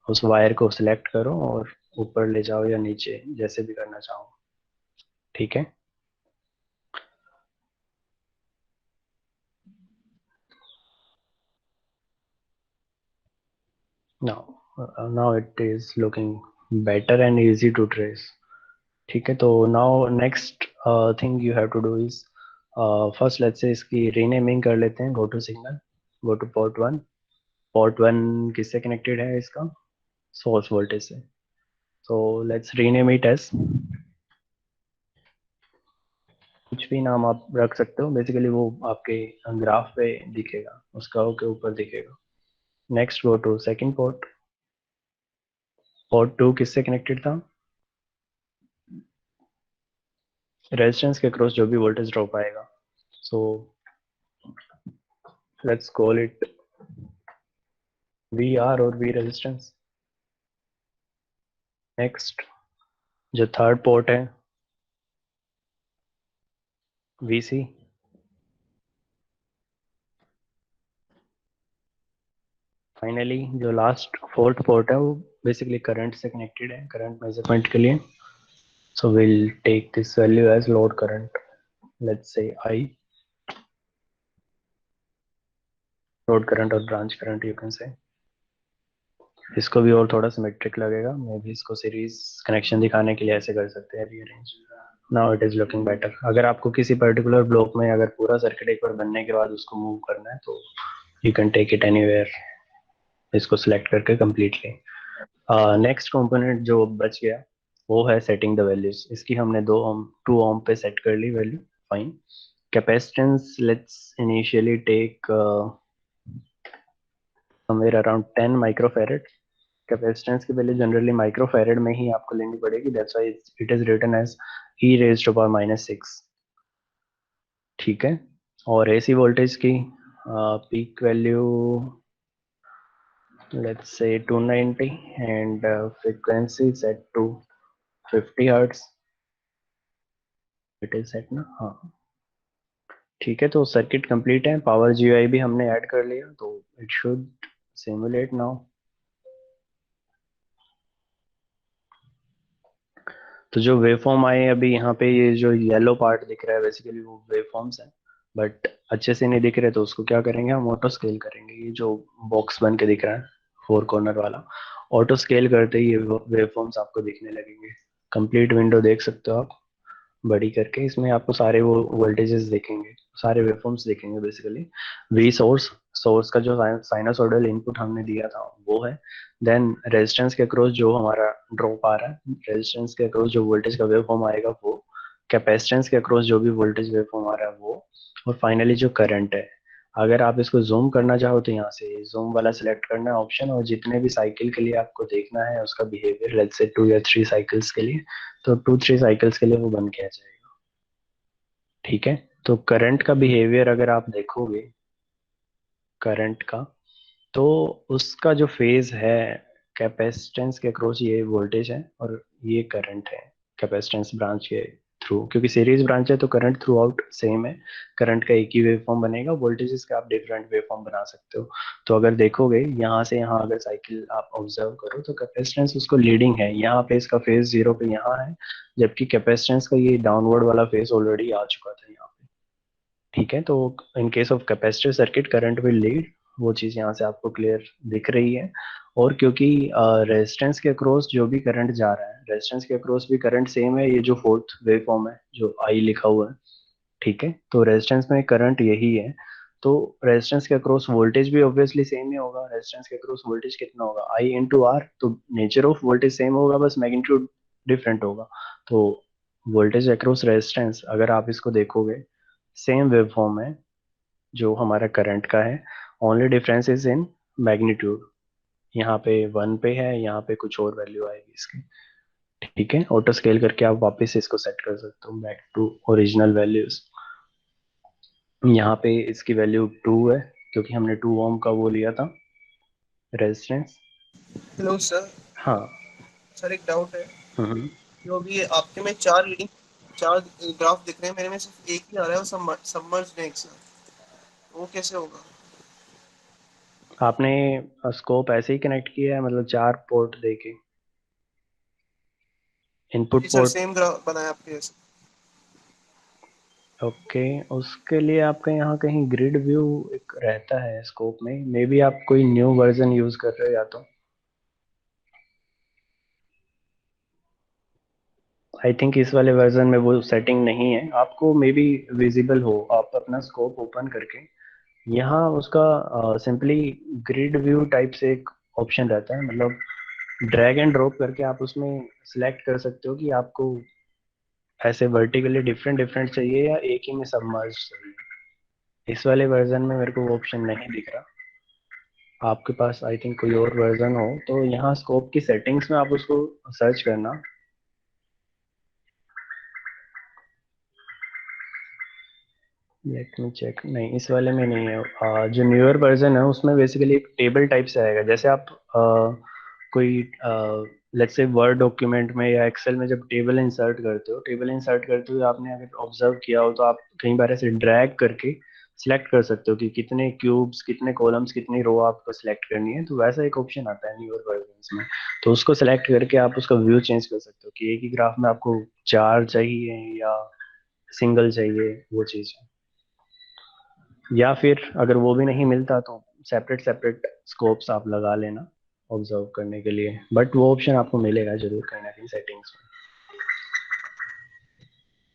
उस वायर को सिलेक्ट करो और ऊपर ले जाओ या नीचे, जैसे भी करना चाहो। ठीक है। Now it is looking better and easy to trace. ठीक है, तो now next thing you have to do is, first let's say इसकी रीनेमिंग कर लेते हैं। Go to signal, go to port 1। Port 1 किससे कनेक्टेड है इसका? सोर्स वोल्टेज से। So let's rename it as, कुछ भी नाम आप रख सकते हो, बेसिकली वो आपके ग्राफ पे दिखेगा, उसका के ऊपर दिखेगा। Next go to second port. Port 2 किससे कनेक्टेड था? रेजिस्टेंस के क्रॉस जो भी वोल्टेज ड्रॉप आएगा। So let's call it V R और वी रेजिस्टेंस। नेक्स्ट जो थर्ड पोर्ट है, वीसी। फाइनली जो लास्ट फोर्थ पोर्ट है वो बेसिकली करंट से कनेक्टेड है, करंट मेजरमेंट के लिए। So will take this value as load current, let's say I, load current और branch current you can say. इसको भी और थोड़ा सिमेट्रिक लगेगा, मे भी इसको सीरीज कनेक्शन दिखाने के लिए ऐसे कर सकते हैं, rearrange. Now it is looking better. अगर आपको किसी पर्टिकुलर ब्लॉक में अगर पूरा सर्किट एक बार बनने के बाद उसको मूव करना है तो you can take it anywhere, इसको सिलेक्ट करके कम्प्लीटली। नेक्स्ट कंपोनेंट जो बच गया वो है सेटिंग द वैल्यूज। इसकी हमने 2 ओम 2 ओम पे सेट कर ली value, fine. Capacitance let's initially take somewhere around 10 microfarad. Capacitance की वैल्यू जनरली माइक्रोफैरड में ही आपको लेनी पड़ेगी, that's why it is written as E raised to power -6। ठीक है। और एसी वोल्टेज की peak value let's say 290 and frequency set to 50 hertz. It is set ना, हाँ। ठीक है, तो सर्किट कंप्लीट है, पावर जीआई भी हमने ऐड कर लिया, तो इट शुड सिमुलेट नाउ। तो जो वेवफॉर्म आए अभी यहाँ पे, ये जो येलो पार्ट दिख रहा है बेसिकली वो वेवफॉर्म्स है, बट अच्छे से नहीं दिख रहे, तो उसको क्या करेंगे, हम ऑटो स्केल करेंगे। ये जो बॉक्स बन के दिख रहा है 4 कॉर्नर वाला, ऑटो स्केल करते ही ये वेवफॉर्म्स आपको दिखने लगेंगे। कंप्लीट विंडो देख सकते हो आप बड़ी करके, इसमें आपको सारे वो वोल्टेजेस दिखेंगे, सारे वेवफॉर्म्स दिखेंगे बेसिकली। वी सोर्स, सोर्स का जो साइनसोइडल इनपुट हमने दिया था वो है। देन रेजिस्टेंस के अक्रॉस जो हमारा ड्रॉप आ रहा है, रेजिस्टेंस के अक्रॉस जो वोल्टेज का वेवफॉर्म आएगा वो, कैपेसिटेंस के अक्रॉस जो भी वोल्टेज वेवफॉर्म आ रहा है वो, और फाइनली जो करंट है। अगर आप इसको जूम करना चाहो तो यहाँ से जूम वाला सिलेक्ट करना है ऑप्शन, और जितने भी साइकिल के लिए आपको देखना है उसका बिहेवियर, लेट्स से 2 या 3 साइकिल्स के लिए, तो 2 3 साइकिल्स के लिए वो बन के आ जाएगा। ठीक है, तो करंट का बिहेवियर अगर आप देखोगे, करंट का, तो उसका जो फेज है, कैपेसिटेंस के अक्रॉस ये वोल्टेज है और ये करंट है कैपेसिटेंस ब्रांच के थ्रू, क्योंकि सीरीज ब्रांच है तो करंट थ्रू आउट सेम है। करंट का एक ही वेव फॉर्म बनेगा, वोल्टेजेस का आप डिफरेंट वेव फॉर्म बना सकते हो। तो अगर देखोगे यहाँ से यहाँ अगर साइकिल आप ऑब्जर्व करो तो कैपेसिटेंस उसको लीडिंग है, यहाँ पे इसका फेज 0 पे यहाँ है, जबकि कैपेसिटेंस का ये डाउनवर्ड वाला फेज ऑलरेडी आ चुका था यहाँ पे। ठीक है, तो इन case of capacitive circuit current will lead, वो चीज़ यहाँ से आपको क्लियर दिख रही है। और क्योंकि रेजिस्टेंस के अक्रॉस जो भी करंट जा रहा है, रेजिस्टेंस के अक्रॉस भी करंट सेम है, ये जो फोर्थ वेव फॉर्म है जो आई लिखा हुआ है। ठीक है, तो रेजिस्टेंस में करंट यही है, तो रेजिस्टेंस के अक्रॉस वोल्टेज भी ऑब्वियसली सेम ही होगा। रेजिस्टेंस के अक्रॉस वोल्टेज कितना होगा, आई इंटू आर, तो नेचर ऑफ वोल्टेज सेम होगा, बस मैग्नीट्यूड डिफरेंट होगा। तो वोल्टेज अक्रॉस रेजिस्टेंस अगर आप इसको देखोगे सेम वेवफॉर्म है जो हमारा करंट का है, only difference is in magnitude. यहाँ पे 1 पे है, यहाँ पे कुछ और वैल्यू आएगी इसकी। ठीक है, ऑटो स्केल करके आप वापस से इसको सेट कर सकते हो बैक टू ओरिजिनल वैल्यूज। यहाँ पे इसकी वैल्यू 2 है, क्योंकि हमने 2 ओम का वो लिया था रेजिस्टेंस। Hello sir. हाँ। सर एक डाउट है। हम्म। जो अभी आपके में चार रीडिंग, चार ग्राफ दिख रहे हैं, मेरे में सिर्फ एक ही आ रहा है, वो सबमर्ज नहीं सर। वो कैसे होगा? आपने स्कोप ऐसे ही कनेक्ट किया है, मतलब 4 पोर्ट देके, इनपुट जी सर, पोर्ट। सेम ग्राफ बनाया आपके जैसे। ओके, उसके लिए आपका यहाँ कहीं ग्रिड व्यू एक रहता है स्कोप में, मे बी आप कोई न्यू वर्जन यूज कर रहे हो या तो। आई थिंक इस वाले वर्जन में वो सेटिंग नहीं है, आपको मे बी विजिबल हो, आप अपना स्कोप ओपन करके यहाँ उसका सिंपली ग्रिड व्यू टाइप से एक ऑप्शन रहता है, मतलब ड्रैग एंड ड्रॉप करके आप उसमें सिलेक्ट कर सकते हो कि आपको ऐसे वर्टिकली डिफरेंट डिफरेंट चाहिए या एक ही में सबमर्ज चाहिए। इस वाले वर्जन में मेरे को वो ऑप्शन नहीं दिख रहा। आपके पास आई थिंक कोई और वर्जन हो तो यहाँ स्कोप की सेटिंग्स में आप उसको सर्च करना। लेट मी चेक, नहीं इस वाले में नहीं है। जो न्यूअर वर्जन है उसमें बेसिकली एक टेबल टाइप से आएगा, जैसे आप कोई लेट्स से वर्ड डॉक्यूमेंट में या एक्सेल में जब टेबल इंसर्ट करते हो, टेबल इंसर्ट करते हुए आपने अगर ऑब्जर्व किया हो तो आप कई बार ऐसे ड्रैग करके सिलेक्ट कर सकते हो कि कितने क्यूब्स, कितने कॉलम्स, कितनी रो आपको सिलेक्ट करनी है, तो वैसा एक ऑप्शन आता है न्यूअर वर्जन में। तो उसको सिलेक्ट करके आप उसका व्यू चेंज कर सकते हो कि एक ही ग्राफ में आपको 4 चाहिए या सिंगल चाहिए, वो चीज़। या फिर अगर वो भी नहीं मिलता तो सेपरेट सेपरेट स्कोप्स आप लगा लेना, ऑब्जर्व करने के लिए, बट वो ऑप्शन आपको मिलेगा जरूर कहीं ना कहीं सेटिंग्स में।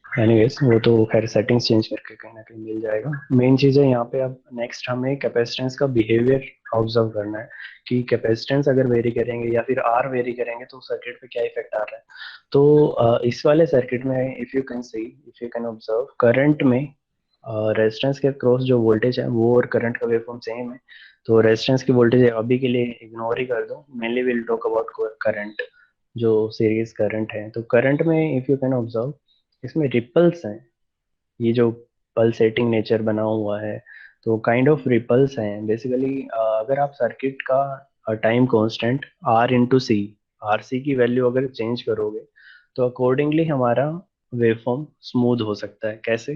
एनीवेज वो तो खैर सेटिंग्स चेंज करके कहीं ना कहीं मिल जाएगा। मेन चीज़ है यहाँ पे अब नेक्स्ट हमें कैपेसिटेंस का बिहेवियर ऑब्जर्व करना है कि कैपेसिटेंस अगर वेरी करेंगे या फिर आर वेरी करेंगे तो सर्किट पे क्या इफेक्ट आ रहा है। तो इस वाले सर्किट में if you can see, if you can observe current में रेजिस्टेंस के क्रॉस जो वोल्टेज है वो और करंट का वेवफॉर्म सेम है। तो रेजिस्टेंस की वोल्टेज अभी के लिए इग्नोर ही कर दो, mainly will talk about current, जो सीरीज करंट है। तो करंट में इफ यू कैन ऑब्जर्व इसमें रिपल्स हैं, ये जो पल्सेटिंग नेचर बना हुआ है तो काइंड ऑफ रिपल्स हैं बेसिकली। अगर आप सर्किट का time constant R into C, R C की वैल्यू अगर चेंज करोगे तो अकॉर्डिंगली हमारा वेवफॉर्म स्मूथ हो सकता है। कैसे?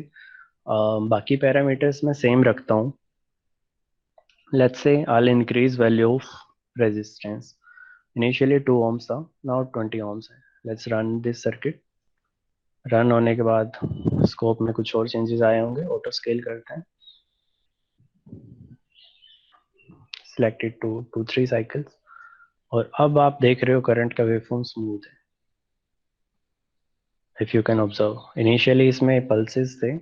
बाकी पैरामीटर्स मैं सेम रखता हूँ। Let's say I increase value of resistance, initially 2 ohms था, नाउ 20 ohms है। Let's run this circuit. Run होने के बाद स्कोप में कुछ और चेंजेस आए होंगे, ऑटो स्केल करते हैं। सिलेक्टेड 2 to 3 साइकिल्स, और अब आप देख रहे हो करंट का वेवफॉर्म स्मूथ है। If you can observe initially इसमें पल्सेस थे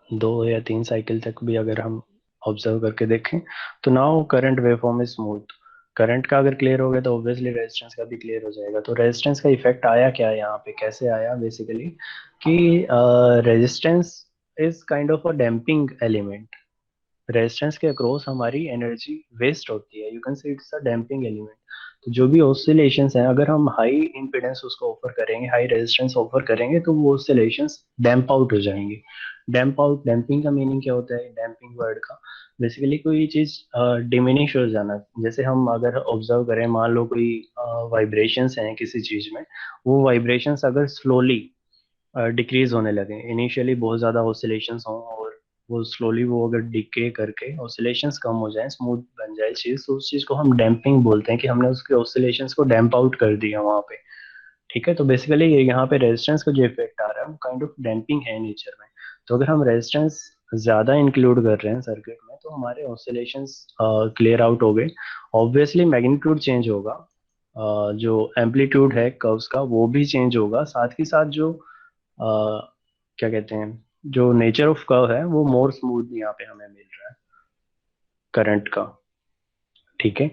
2 या 3 साइकिल तक भी, अगर हम ऑब्जर्व करके देखें तो now current waveform is smooth. Current का अगर क्लियर हो गया तो ऑब्वियसली रेजिस्टेंस का भी क्लियर हो जाएगा। तो रेजिस्टेंस का इफेक्ट आया क्या है यहाँ पे, कैसे आया बेसिकली कि resistance is kind of a damping element. Resistance के अक्रॉस हमारी एनर्जी वेस्ट होती है, यू कैन से इट्स अ डैम्पिंग एलिमेंट। तो जो भी ऑसिलेशंस हैं अगर हम हाई इम्पिडेंस उसको ऑफर करेंगे, हाई रेजिस्टेंस ऑफर करेंगे तो वो ऑसिलेशंस डैम्प आउट हो जाएंगे। डैम्प आउट, डैम्पिंग का मीनिंग क्या होता है डैम्पिंग वर्ड का? बेसिकली कोई चीज डिमिनिश हो जाना। जैसे हम अगर ऑब्जर्व करें, मान लो कोई वाइब्रेशंस हैं किसी चीज में, वो वाइब्रेशंस अगर स्लोली डिक्रीज होने लगे, इनिशियली बहुत ज़्यादा ऑसिलेशंस हों और वो स्लोली वो अगर डिके करके ऑसिलेशंस कम हो जाए, स्मूथ बन जाए चीज़, तो उस चीज़ को हम डैम्पिंग बोलते हैं कि हमने उसके ऑसिलेशंस को डैम्प आउट कर दिया वहाँ पे। ठीक है, तो बेसिकली ये यहाँ पे रेजिस्टेंस का जो इफेक्ट आ रहा है वो काइंड ऑफ डैम्पिंग है नेचर में। तो अगर हम रेजिस्टेंस ज़्यादा इंक्लूड कर रहे हैं सर्किट में तो हमारे ऑसिलेशंस क्लियर आउट हो गए। ऑब्वियसली मैग्नीट्यूड चेंज होगा, जो एम्पलीट्यूड है कर्व्स का वो भी चेंज होगा, साथ ही साथ जो क्या कहते हैं, जो नेचर ऑफ कर्व है वो मोर स्मूथ यहाँ पे हमें मिल रहा है करंट का। ठीक है,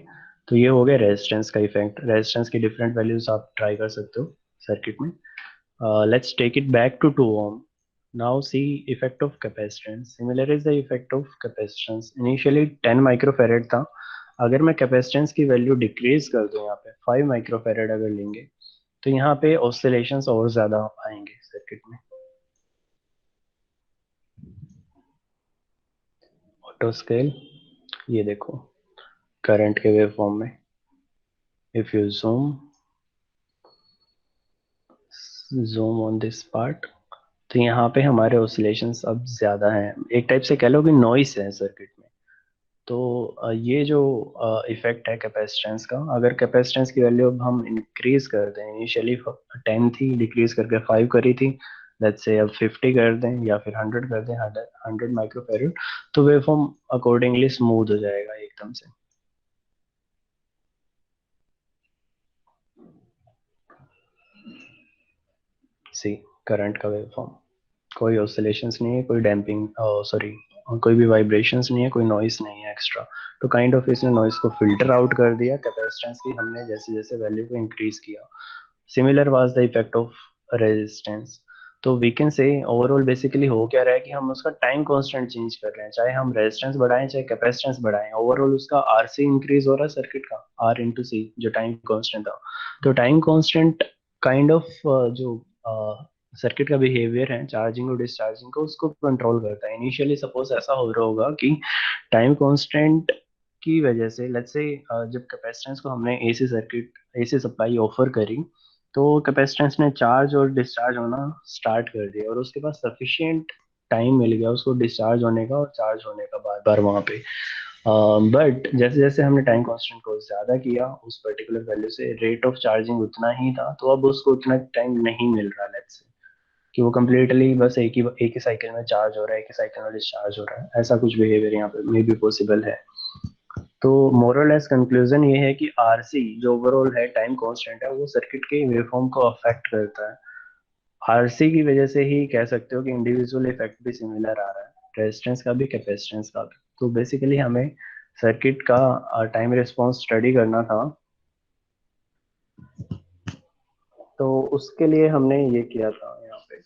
तो ये हो गया रेजिस्टेंस का इफेक्ट। रेजिस्टेंस की डिफरेंट वैल्यूज आप ट्राई कर सकते हो सर्किट में। Let's take it back to 2 ohm. Now see effect of capacitance. Similar is the effect of capacitance. Initially 10 microfarad था, अगर मैं कैपेसिटेंस की वैल्यू डिक्रीज कर दूं यहाँ पे 5 माइक्रोफेरेड अगर लेंगे तो यहाँ पे ऑसिलेशंस और ज्यादा आएंगे सर्किट में। ऑटो स्केल, ये देखो करंट के वेव फॉर्म में, if you zoom on this part तो यहाँ पे हमारे ऑसिलेशंस अब ज्यादा हैं, एक टाइप से कह लो कि नॉइस है सर्किट में। तो ये जो इफेक्ट है कैपेसिटेंस का, अगर कैपेसिटेंस की वैल्यू अब हम इंक्रीज कर दें, इनिशियली 10 थी, डिक्रीज करके 5 करी थी, लेट्स से अब 50 कर दें या फिर 100 कर दें, 100 माइक्रोफैराड, तो वेवफॉर्म अकॉर्डिंगली स्मूथ हो जाएगा एकदम से। सी करंट का वेवफॉर्म, कोई ऑसिलेशंस नहीं है, कोई डैम्पिंग, सॉरी, कोई भी वाइब्रेशंस नहीं है, कोई नॉइस नहीं है एक्स्ट्रा। तो काइंड ऑफ इसने नॉइस को फिल्टर आउट कर दिया कैपेसिटेंस की हमने जैसे जैसे वैल्यू को इंक्रीज किया। Similar was the effect of resistance. तो we can say overall basically हो क्या रहा है कि हम उसका टाइम कांस्टेंट चेंज कर रहे हैं, चाहे हम रेजिस्टेंस बढ़ाएं चाहे कैपेसिटेंस बढ़ाएं, ओवरऑल उसका आर सी इंक्रीज हो रहा है सर्किट का, आर इंटू सी जो टाइम कांस्टेंट था। तो टाइम कांस्टेंट काइंड ऑफ जो सर्किट का बिहेवियर है चार्जिंग और डिस्चार्जिंग को उसको कंट्रोल करता है। इनिशियली सपोज ऐसा हो रहा होगा कि टाइम कांस्टेंट की वजह से, लेट्स से जब कैपेसिटेंस को हमने AC circuit, AC supply offer करी तो कैपेसिटेंस ने चार्ज और डिस्चार्ज होना स्टार्ट कर दिया और उसके पास सफिशिएंट टाइम मिल गया उसको डिस्चार्ज होने का और चार्ज होने का बार बार वहाँ पे। बट जैसे जैसे हमने टाइम कांस्टेंट को ज्यादा किया उस पर्टिकुलर वैल्यू से, रेट ऑफ चार्जिंग उतना ही था, तो अब उसको उतना टाइम नहीं मिल रहा, लेट्स से कि वो कम्प्लीटली बस एक ही साइकिल में चार्ज हो रहा है, एक ही साइकिल में डिस्चार्ज हो रहा है। ऐसा कुछ बिहेवियर यहाँ पे मे भी पॉसिबल है। तो मोरलेस कंक्लूजन ये है कि आरसी जो ओवरऑल है टाइम कांस्टेंट है वो सर्किट के वेवफॉर्म को अफेक्ट करता है। आरसी की वजह से ही कह सकते हो कि इंडिविजुअल इफेक्ट भी सिमिलर आ रहा है, रेजिस्टेंस का भी कैपेसिटेंस का भी। तो बेसिकली हमें सर्किट का टाइम रिस्पॉन्स स्टडी करना था, तो उसके लिए हमने ये किया था यहाँ पे।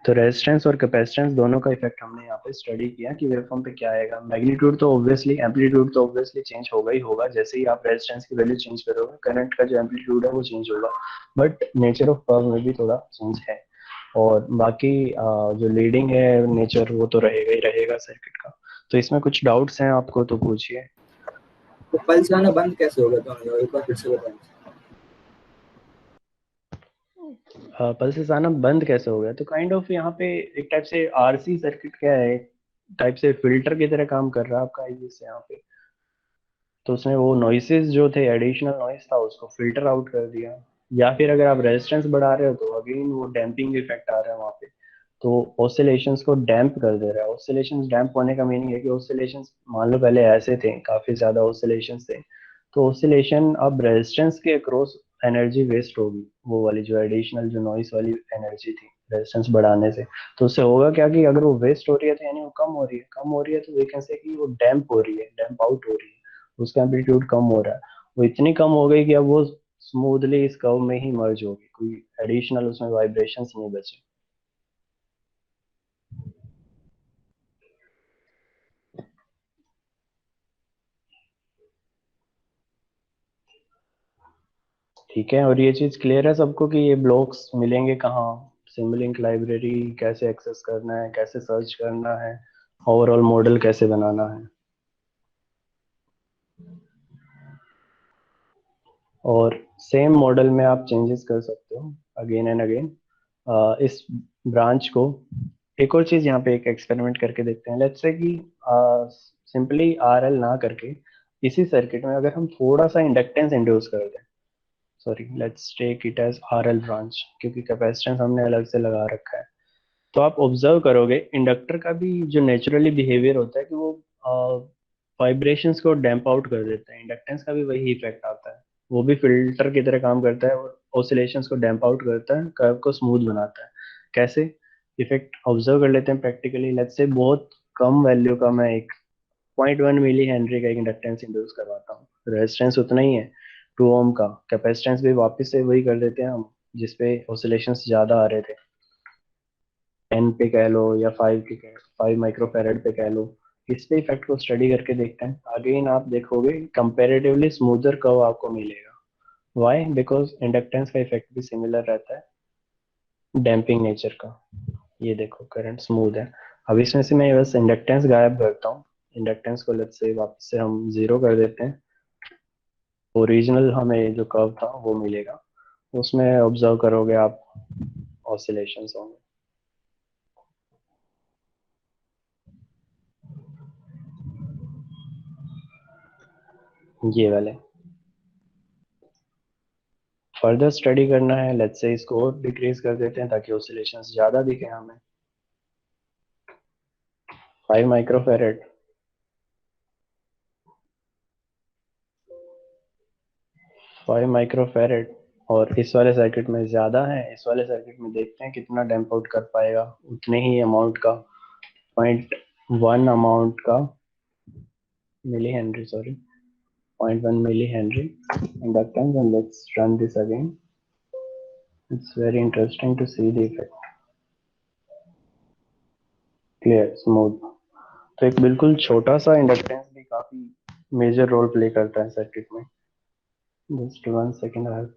तो रेजिस्टेंस और कैपेसिटेंस दोनों का इफेक्ट हमने यहाँ पे स्टडी किया कि वेवफॉर्म पे क्या आएगा। मैग्नीट्यूड तो ऑब्वियसली, एम्पलीट्यूड तो ऑब्वियसली चेंज होगा ही होगा, जैसे ही आप रेजिस्टेंस की वैल्यू चेंज करोगे करंट का जो एम्पलीट्यूड है वो चेंज होगा। बट नेचर ऑफ कर्व में भी थोड़ा चेंज है। और बाकी जो लीडिंग है नेचर वो तो रहेगा ही रहेगा सर्किट का। तो इसमें कुछ डाउट्स हैं आपको तो पूछिए। तो पल्स आना बंद कैसे होगा, तो एक बार फिर से बताएं। पल्सेस आना बंद कैसे हो गया, तो काइंड ऑफ यहाँ पे एक टाइप से आरसी सर्किट क्या है, टाइप से फिल्टर की तरह काम कर रहा है आपका इससे यहाँ पे। तो उसने वो नॉइसेस जो थे, एडिशनल नॉइस था, उसको फिल्टर आउट कर दिया। या फिर अगर आप रेजिस्टेंस बढ़ा रहे हो तो अगेन वो डैम्पिंग इफेक्ट आ रहा है वहाँ पे। तो ऑसिलेशंस को डैम्प कर दे रहा है। ऑसिलेशंस डैम्प होने का मीनिंग है कि ऑसिलेशंस मान लो पहले ऐसे थे, काफी ज्यादा ऑसिलेशंस थे, तो ऑसिलेशन अब रेजिस्टेंस के अक्रॉस एनर्जी वेस्ट होगी, वो वाली जो एडिशनल जो नॉइस वाली एनर्जी थी रेजिस्टेंस बढ़ाने से। तो उससे होगा क्या कि अगर वो वेस्ट हो रही है तो यानी वो कम हो रही है, कम हो रही है तो वी कैन से कि वो डैम्प हो रही है, डैम्प आउट हो रही है, उसका एम्पलीट्यूड कम हो रहा है। वो इतनी कम हो गई कि अब वो स्मूथली इस कर्व में ही मर्ज होगी, कोई एडिशनल उसमें वाइब्रेशंस नहीं बचे। ठीक है, और ये चीज क्लियर है सबको कि ये ब्लॉक्स मिलेंगे कहाँ, सिमुलिंक लाइब्रेरी कैसे एक्सेस करना है, कैसे सर्च करना है, ओवरऑल मॉडल कैसे बनाना है। और सेम मॉडल में आप चेंजेस कर सकते हो अगेन एंड अगेन। इस ब्रांच को, एक और चीज यहाँ पे एक एक्सपेरिमेंट करके देखते हैं। लेट्स से कि सिंपली आर एल ना करके इसी सर्किट में अगर हम थोड़ा सा इंडक्टेंस इंड्यूस कर दें, sorry let's take it as R L branch, क्योंकि कैपेसिटेंस हमने अलग से लगा रखा है। तो आप ऑब्जर्व करोगे इंडक्टर का भी जो नेचुरली बिहेवियर होता है कि वो वाइब्रेशंस को डैम्प आउट कर देता है, इंडक्टेंस का भी वही इफेक्ट आता है। वो भी फिल्टर की तरह काम करता है और ऑसिलेशंस को डैम्प आउट करता है, कर्व को स्मूथ बनाता है। कैसे इफेक्ट ऑब्जर्व कर लेते हैं प्रैक्टिकली। लेट्स से बहुत कम वैल्यू का मैं एक 0.1 मिली हेनरी का एक इंडक्टेंस इंड्यूस करवाता हूँ, रेजिस्टेंस उतना ही है 2 ओम का, कैपेसिटेंस भी वापस से वही कर देते हैं हम जिसपे ऑसिलेशंस ज्यादा आ रहे थे, 10 पे कह लो या 5 माइक्रोफैरड पे कह लो। इस पे इफेक्ट को स्टडी करके देखते हैं। अगेन आप देखोगे कंपैरेटिवली स्मूथर कर्व आपको मिलेगा। व्हाई? बिकॉज इंडक्टेंस का इफेक्ट भी सिमिलर रहता है डैम्पिंग नेचर का। ये देखो करंट स्मूथ है। अब इसमें से मैं बस इंडक्टेंस गायब करता हूँ, इंडक्टेंस को लेट्स से वापस से हम जीरो कर देते हैं। ओरिजिनल हमें जो कर्व था वो मिलेगा, उसमें ऑब्जर्व करोगे आप ऑसिलेशंस होंगे ये वाले। फर्दर स्टडी करना है, लेट्स से इसको और डिक्रीज कर देते हैं ताकि ऑसिलेशंस ज्यादा दिखे हमें। 5 माइक्रोफेरेड, 5 माइक्रोफेरेड, और इस वाले सर्किट में ज्यादा है, इस वाले सर्किट में देखते हैं कितना डैम्प आउट कर पाएगा उतने ही अमाउंट का, 0.1 अमाउंट का milli henry, sorry 0.1 milli henry inductance. And let's run this again, it's very interesting to see the effect. Clear, smooth. तो एक बिल्कुल छोटा सा इंडक्टेंस भी काफी मेजर रोल प्ले करता है सर्किट में। Just 1 second.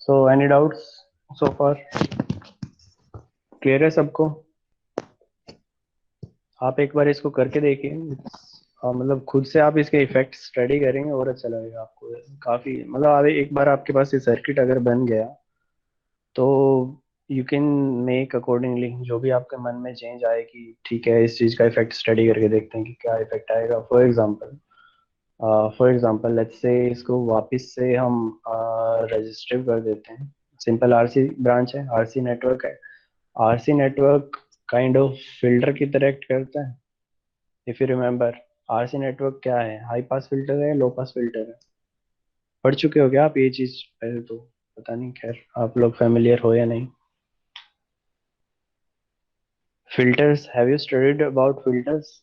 So any doubts so far? Clear है सबको? आप एक बार इसको करके देखिए, मतलब खुद से आप इसके इफेक्ट स्टडी करेंगे और अच्छा लगेगा आपको काफी। मतलब अब एक बार आपके पास ये सर्किट अगर बन गया तो यू कैन मेक अकॉर्डिंगली जो भी आपके मन में चेंज आए कि ठीक है इस चीज का इफेक्ट स्टडी करके देखते हैं कि क्या इफेक्ट आएगा। फॉर एग्जांपल लेट्स से इसको वापस से हम रजिस्टर कर देते हैं। सिंपल आरसी ब्रांच है, आरसी नेटवर्क है। RC network kind of filter की तरह एक्ट करता है। If you remember, RC network क्या है? हाई पास फिल्टर है, लो पास फिल्टर है। पढ़ चुके हो क्या आप ये चीज पहले? तो पता नहीं, खैर आप लोग फेमिलियर हो या नहीं। Filters, have you studied about filters?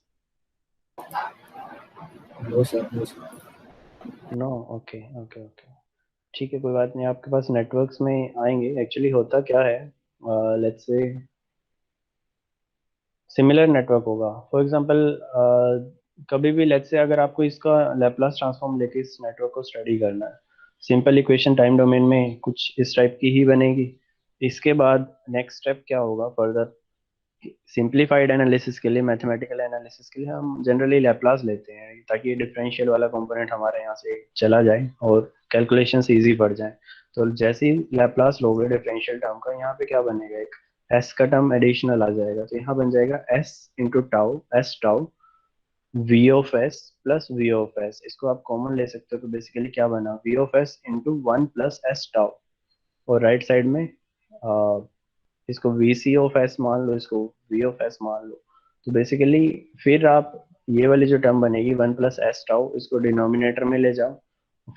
No sir, no sir. No, okay okay okay, ठीक है, कोई बात नहीं। आपके पास नेटवर्क्स में आएंगे। एक्चुअली होता क्या है, लेट्स से सिमिलर नेटवर्क होगा। फॉर एग्जांपल कभी भी लेट्स से अगर आपको इसका लैप्लास ट्रांसफॉर्म लेके इस नेटवर्क को स्टडी करना है, सिंपल इक्वेशन टाइम डोमेन में कुछ इस टाइप की ही बनेगी। इसके बाद नेक्स्ट स्टेप क्या होगा फर्दर? सिंपलीफाइड एनालिसिस के लिए, मैथमेटिकल एनालिसिस के लिए हम जनरली लैप्लास लेते हैं ताकि ये डिफरेंशियल वाला कंपोनेंट हमारे यहाँ से चला जाए और कैलकुलेशन इजी पड़ जाए। तो जैसे ही लैप्लास लोगे डिफरेंशियल टर्म का, यहाँ पे क्या बनेगा, एक एस का टर्म एडिशनल आ जाएगा। तो यहाँ बन जाएगा S into tau, S tau V of S plus V of S. इसको आप कॉमन ले सकते हो, तो बेसिकली क्या बना, V of S into one plus S tau. और राइट साइड में इसको वी सी ऑफ एस मान लो, इसको वी ऑफ एस मान लो। तो बेसिकली फिर आप ये वाली जो टर्म बनेगी वन प्लस एस टाउ, इसको डिनोमिनेटर में ले जाओ।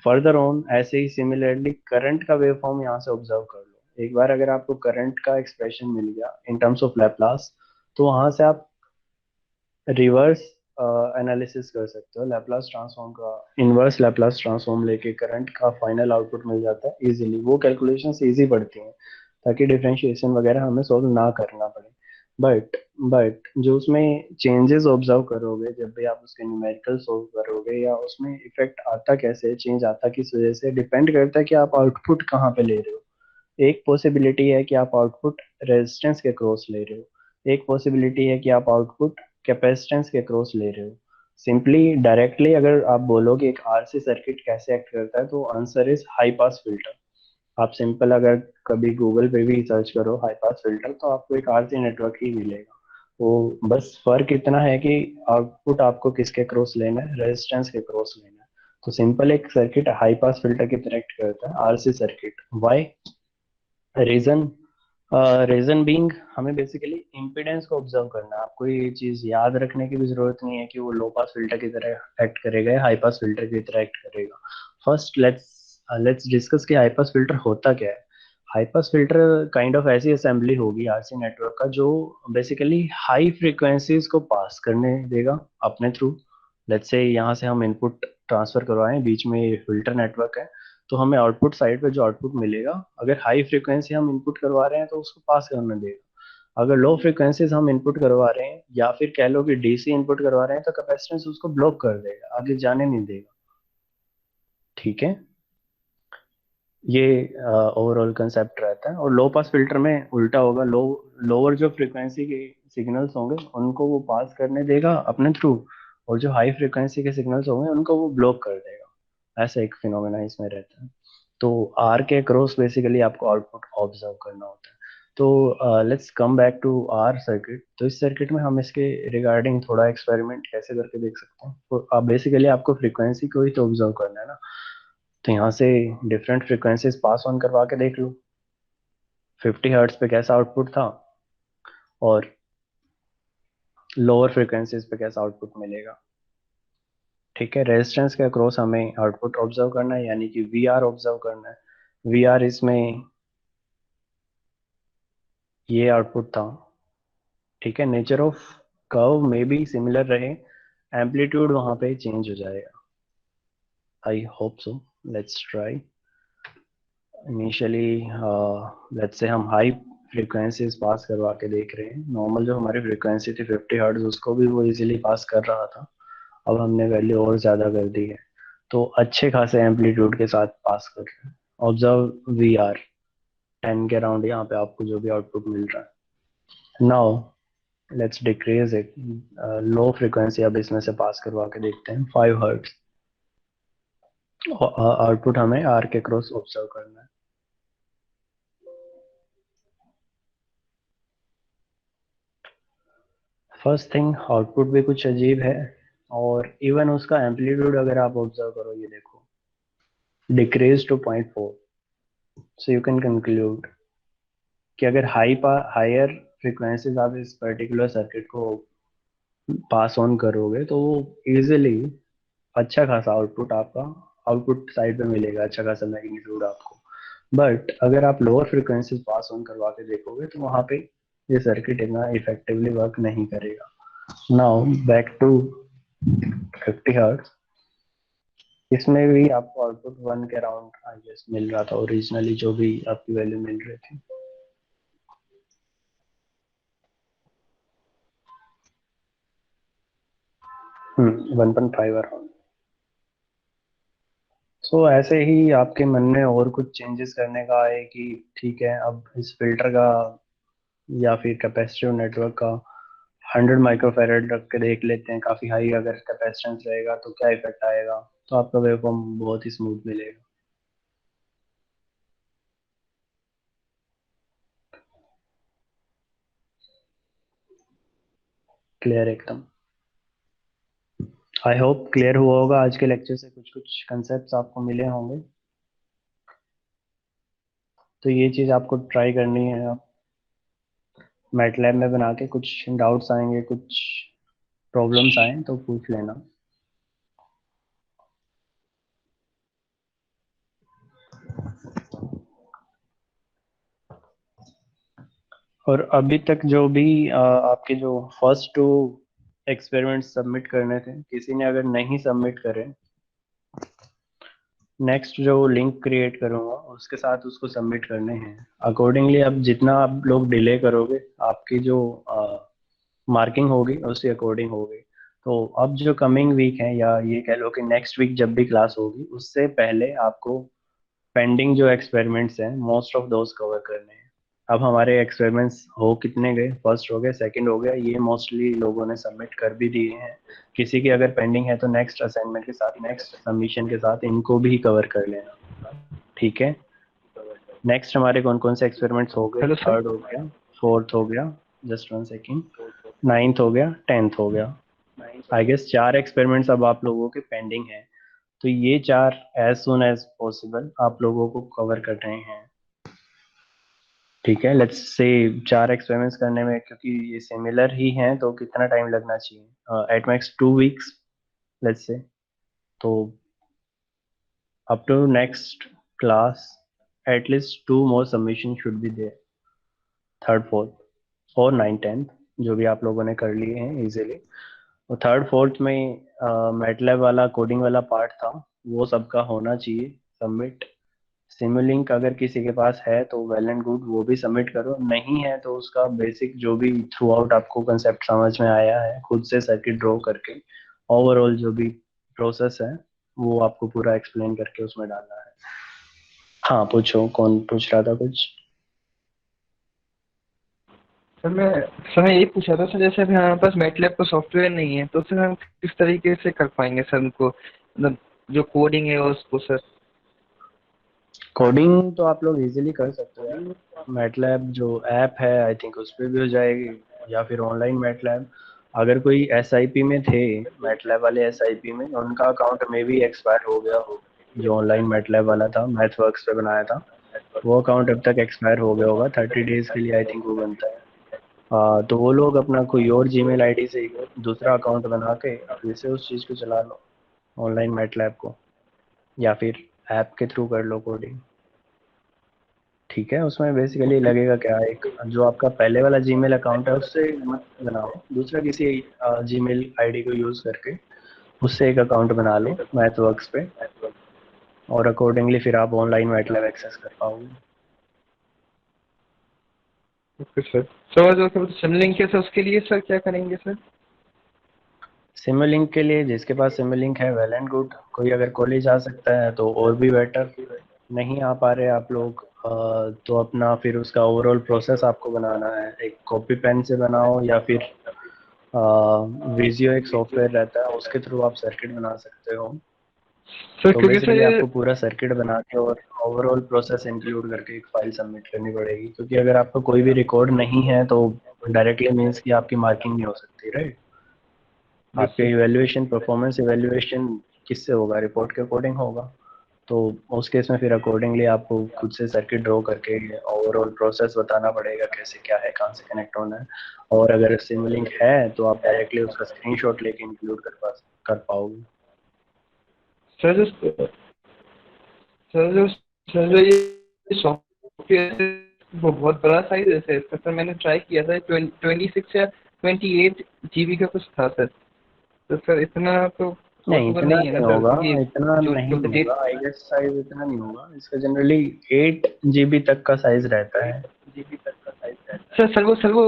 फर्दर ऑन ऐसे ही सिमिलरली करंट का वेव फॉर्म यहाँ से ऑब्जर्व कर लो। एक बार अगर आपको करंट का एक्सप्रेशन मिल गया इन टर्म्स ऑफ लैप्लास, तो वहां से आप रिवर्स एनालिसिस कर सकते हो लैप्लास ट्रांसफॉर्म का। इनवर्स लैप्लास ट्रांसफॉर्म लेके करंट का फाइनल आउटपुट मिल जाता है इजीली। वो कैलकुलेशंस इजी पड़ती हैं ताकि डिफरेंशिएशन वगैरह हमें सॉल्व ना करना पड़े। बट बट जो उसमें चेंजेस ऑब्जर्व करोगे जब भी आप उसके न्यूमेरिकल सॉल्व करोगे, या उसमें इफेक्ट आता कैसे, चेंज आता किस वजह से, डिपेंड करता है कि आप आउटपुट कहाँ पे ले रहे हो। एक पॉसिबिलिटी है कि आप आउटपुट रेजिस्टेंस के क्रॉस ले रहे हो, एक पॉसिबिलिटी है कि आप आउटपुट कैपेसिटेंस के क्रॉस ले रहे हो। सिंपली डायरेक्टली अगर आप बोलोगे एक आरसी सर्किट कैसे एक्ट करता है, तो answer is high pass filter. आप सिंपल अगर कभी गूगल पे भी सर्च करो हाई पास फिल्टर, तो आपको एक आरसी नेटवर्क ही मिलेगा। वो बस फर्क इतना है कि आउटपुट आपको किसके क्रॉस लेना है, रेजिस्टेंस के क्रॉस लेना है। तो सिंपल एक सर्किट हाई पास फिल्टर की तरह एक्ट करता है, RC circuit. Why? Reason, reason being हमें बेसिकली इम्पिडेंस को ऑब्जर्व करना है। आपको ये चीज याद रखने की भी जरूरत नहीं है कि वो लो पास फिल्टर की तरह एक्ट करेगा या हाई पास फिल्टर की तरह एक्ट करेगा। फर्स्ट लेट्स डिस्कस कि हाई पास फिल्टर होता क्या है। High pass filter kind of ऐसी असेंबली होगी आरसी नेटवर्क का जो बेसिकली हाई फ्रीक्वेंसीज को पास करने देगा अपने थ्रू। लेट्स से यहाँ से हम इनपुट ट्रांसफर करवाएं, बीच में फिल्टर नेटवर्क है, तो हमें आउटपुट साइड पे जो आउटपुट मिलेगा, अगर हाई फ्रीक्वेंसी हम इनपुट करवा रहे हैं तो उसको पास करने देगा। अगर लो फ्रीक्वेंसीज हम इनपुट करवा रहे हैं या फिर कह लो कि डीसी इनपुट करवा रहे हैं, तो कैपेसिटेंस उसको ब्लॉक कर देगा, आगे जाने नहीं देगा। ठीक है, ये ओवरऑल कंसेप्ट रहता है। और लो पास फिल्टर में उल्टा होगा, लोअर जो फ्रीक्वेंसी के सिग्नल्स होंगे उनको वो पास करने देगा अपने थ्रू, और जो हाई फ्रीक्वेंसी के सिग्नल्स होंगे उनको वो ब्लॉक कर देगा। ऐसा एक फिनोमेना इसमें रहता है। तो आर के क्रॉस बेसिकली आपको आउटपुट ऑब्जर्व करना होता है। तो let's come back to our circuit. तो इस सर्किट में हम इसके रिगार्डिंग थोड़ा एक्सपेरिमेंट कैसे करके देख सकते हैं। तो बेसिकली आपको फ्रीक्वेंसी को ही तो ऑब्जर्व करना है ना। तो यहाँ से डिफरेंट फ्रीक्वेंसीज पास ऑन करवा के देख लो 50 हर्ट्ज पे कैसा आउटपुट था और लोअर फ्रीक्वेंसीज पे कैसा आउटपुट मिलेगा। ठीक है, रेजिस्टेंस के अक्रॉस हमें आउटपुट ऑब्जर्व करना है, यानी कि वी आर ऑब्जर्व करना है। वी आर इसमें ये आउटपुट था। ठीक है, नेचर ऑफ कर्व में भी सिमिलर रहे, एम्पलीट्यूड वहां पे चेंज हो जाएगा। I hope so, let's try. Initially let's say हम हाई फ्रीक्वेंसीज पास करवा के देख रहे हैं। नॉर्मल जो हमारी फ्रीक्वेंसी थी 50 हर्ट्ज, उसको भी वो इजीली पास कर रहा था। अब हमने वैल्यू और ज़्यादा कर दी है, तो अच्छे खासे एम्पलीट्यूड के साथ पास कर रहे हैं। ऑब्जर्व वी आर, 10 के अराउंड यहाँ पे आपको जो भी आउटपुट मिल रहा है। Now let's decrease it, low frequency अब इसमें से पास करवा के देखते हैं 5 हर्ट्ज। आउटपुट हमें आर के क्रॉस ऑब्जर्व करना है। फर्स्ट थिंग आउटपुट भी कुछ अजीब है, और इवन उसका एम्पलीट्यूड अगर आप ऑब्जर्व करो, ये देखो decrease to 0.4। So you can conclude कि अगर हायर फ्रीक्वेंसीज आप इस पर्टिकुलर सर्किट को पास ऑन करोगे तो इजीली अच्छा खासा आउटपुट आपका आउटपुट साइड पे मिलेगा, अच्छा खासा मैग्नीट्यूड आपको। बट अगर आप लोअर फ्रीक्वेंसीज पास ऑन करवा के देखोगे तो वहां पे ये सर्किट इतना इफेक्टिवली वर्क नहीं करेगा। Now back to 50 hertz. इसमें भी आपको आउटपुट 1 के अराउंड आई गेस मिल रहा था ओरिजिनली, जो भी आपकी वैल्यू मिल रही थी। 1.5 अराउंड। सो ऐसे ही आपके मन में और कुछ चेंजेस करने का है कि ठीक है अब इस फिल्टर का या फिर कैपेसिटिव नेटवर्क का 100 माइक्रोफैरड रख के देख लेते हैं, काफी हाई अगर कैपेसिटेंस रहेगा तो क्या इफेक्ट आएगा, तो आपका वेवफॉर्म बहुत ही स्मूथ मिलेगा। क्लियर एकदम। आई होप क्लियर हुआ होगा, आज के लेक्चर से कुछ कुछ कंसेप्ट आपको मिले होंगे। तो ये चीज आपको ट्राई करनी है, आप मैटलैब में बना के, कुछ डाउट्स आएंगे, कुछ प्रॉब्लम्स आए तो पूछ लेना। और अभी तक जो भी आपके जो फर्स्ट 2 एक्सपेरिमेंट सबमिट करने थे, किसी ने अगर नहीं सबमिट करे, नेक्स्ट जो लिंक क्रिएट करूंगा उसके साथ उसको सबमिट करने हैं। अकॉर्डिंगली अब जितना आप लोग डिले करोगे आपकी जो मार्किंग होगी उसके अकॉर्डिंग होगी। तो अब जो कमिंग वीक है, या ये कह लो कि नेक्स्ट वीक जब भी क्लास होगी, उससे पहले आपको पेंडिंग जो एक्सपेरिमेंट्स हैं मोस्ट ऑफ दोज कवर करने हैं। अब हमारे एक्सपेरिमेंट्स हो कितने गए, फर्स्ट हो गया, सेकंड हो गया, ये मोस्टली लोगों ने सबमिट कर भी दिए हैं। किसी की अगर पेंडिंग है तो नेक्स्ट असाइनमेंट के साथ, नेक्स्ट सबमिशन के साथ इनको भी कवर कर लेना, ठीक है। नेक्स्ट हमारे कौन कौन से एक्सपेरिमेंट्स हो गए? Hello sir. थर्ड हो गया, फोर्थ हो गया, जस्ट 1 सेकेंड, 9th हो गया, 10th हो गया। आई गेस 4 एक्सपेरिमेंट्स अब आप लोगों के पेंडिंग है, तो ये 4 एज सुन एज पॉसिबल आप लोगों को कवर कर रहे हैं, ठीक है। लेट्स से 4 एक्सपेरिमेंट्स करने में, क्योंकि ये सिमिलर ही हैं, तो कितना टाइम लगना चाहिए? At max 2 weeks let's say. तो up to next class at least 2 more submission should be there, third fourth और 9th 10th, जो भी आप लोगों ने कर लिए हैं इजीली। और थर्ड फोर्थ में मैटलैब वाला कोडिंग वाला पार्ट था, वो सबका होना चाहिए सबमिट। सिमुलिंक अगर किसी के पास है तो वेल एंड गुड, वो भी सबमिट करो, नहीं है तो उसका बेसिक जो भी थ्रू आउट आपको कंसेप्ट समझ में आया है, खुद से सर्किट ड्रॉ करके ओवरऑल जो भी प्रोसेस है वो आपको पूरा एक्सप्लेन करके उसमें डालना है। हाँ पूछो, कौन पूछ रहा था कुछ? सर मैं यही पूछा था सर, जैसे अभी हमारे पास मैटलैब का सॉफ्टवेयर नहीं है तो सर हम किस तरीके से कर पाएंगे सर उनको, मतलब जो कोडिंग है उसको सर। कोडिंग तो आप लोग इजीली कर सकते हो यार, मैटलैब जो ऐप है आई थिंक उस पर भी हो जाएगी, या फिर ऑनलाइन मैटलैब। अगर कोई एसआईपी में थे, मैटलैब वाले एसआईपी में, उनका अकाउंट में भी एक्सपायर हो गया हो, जो ऑनलाइन मैटलैब वाला था, मैथवर्क्स पे बनाया था, वो अकाउंट अब तक एक्सपायर हो गया होगा। 30 डेज के लिए आई थिंक वो बनता है। तो वो लोग अपना कोई और जीमेल आईडी से दूसरा अकाउंट बना के फिर से उस चीज़ को चला लो, ऑनलाइन मैटलैब को, या फिर ऐप के थ्रू कर लो कोडिंग, ठीक है। उसमें बेसिकली लगेगा क्या, एक जो आपका पहले वाला जीमेल अकाउंट है उससे मत बनाओ, दूसरा किसी जीमेल आईडी को यूज करके उससे एक अकाउंट बना लो मैथवर्क्स पे, और अकॉर्डिंगली फिर आप ऑनलाइन मैटलैब एक्सेस कर पाओगे। Okay sir. सर जो सिमलिंक है सर उसके लिए सर क्या करेंगे सर? सिमुलिंक के लिए जिसके पास सिमुलिंक है वेल एंड गुड, कोई अगर कॉलेज आ सकता है तो और भी बेटर, नहीं आ पा रहे आप लोग, तो अपना फिर उसका ओवरऑल प्रोसेस आपको बनाना है। एक कॉपी पेन से बनाओ या फिर विजियो एक सॉफ्टवेयर रहता है, उसके थ्रू आप सर्किट बना सकते हो। सर तो क्योंकि बेसिकली सर आपको पूरा सर्किट बना के और ओवरऑल प्रोसेस इंक्लूड करके एक फाइल सबमिट करनी पड़ेगी, क्योंकि अगर आपका कोई भी रिकॉर्ड नहीं है तो डायरेक्टली मीन्स कि आपकी मार्किंग नहीं हो सकती, राइट। आपके सर इवेल्युएशन, परफॉर्मेंस इवेल्युएशन किससे होगा? रिपोर्ट के अकॉर्डिंग होगा। तो उस केस में फिर अकॉर्डिंगली आपको खुद से सर्किट ड्रॉ करके ओवरऑल प्रोसेस बताना पड़ेगा, कैसे क्या है, कहाँ से कनेक्ट होना है। और अगर सिमलिंक है तो आप डायरेक्टली उसका स्क्रीनशॉट लेके इंक्लूड कर पाओगे। सर जो सर जो सर जो ये सॉफ्टवेयर वो बहुत बड़ा साइज है सर इसका। सर मैंने ट्राई किया था, 26 या 28 GB का कुछ था सर। तो सर इतना तो नहीं, पॉसिबल इतना नहीं है ना नहीं सर, होगा, क्योंकि इतना जो नहीं जो होगा। आई गेस साइज इतना नहीं होगा इसका। जनरली 8 GB तक का साइज रहता है। सर वो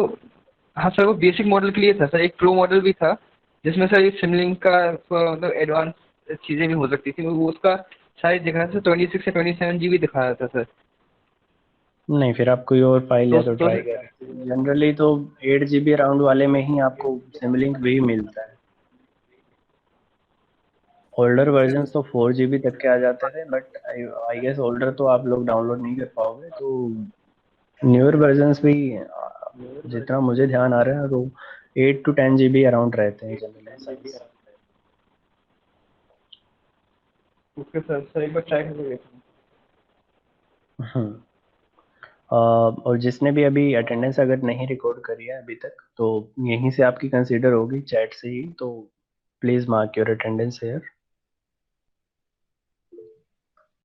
हाँ सर, वो बेसिक मॉडल के लिए था सर। एक प्रो मॉडल भी था जिसमें सर ये सिमलिंक का मतलब एडवांस चीज़ें भी हो सकती थी। वो उसका साइज दिखा रहा था 26 या 27 GB दिखा रहा था सर। नहीं, फिर आप कोई और फाइल या तो तो ट्राई कर। जनरली तो 8 GB अराउंड वाले में ही आपको सिमलिंक भी मिलता है। ओल्डर वर्जन तो 4 GB तक के आ जाते थे, बट आई गेस ओल्डर तो आप लोग डाउनलोड नहीं कर पाओगे। तो न्यूअर वर्जन्स भी जितना मुझे ध्यान आ रहा है तो 8 to 10 GB अराउंड रहते हैं जनरली साइज। ओके सर एक बार ट्राई करके देखूँ। हम्म। और जिसने भी अभी अटेंडेंस अगर नहीं रिकॉर्ड करी है अभी तक, तो यहीं से आपकी कंसीडर होगी, चैट से ही। तो please mark your attendance hair.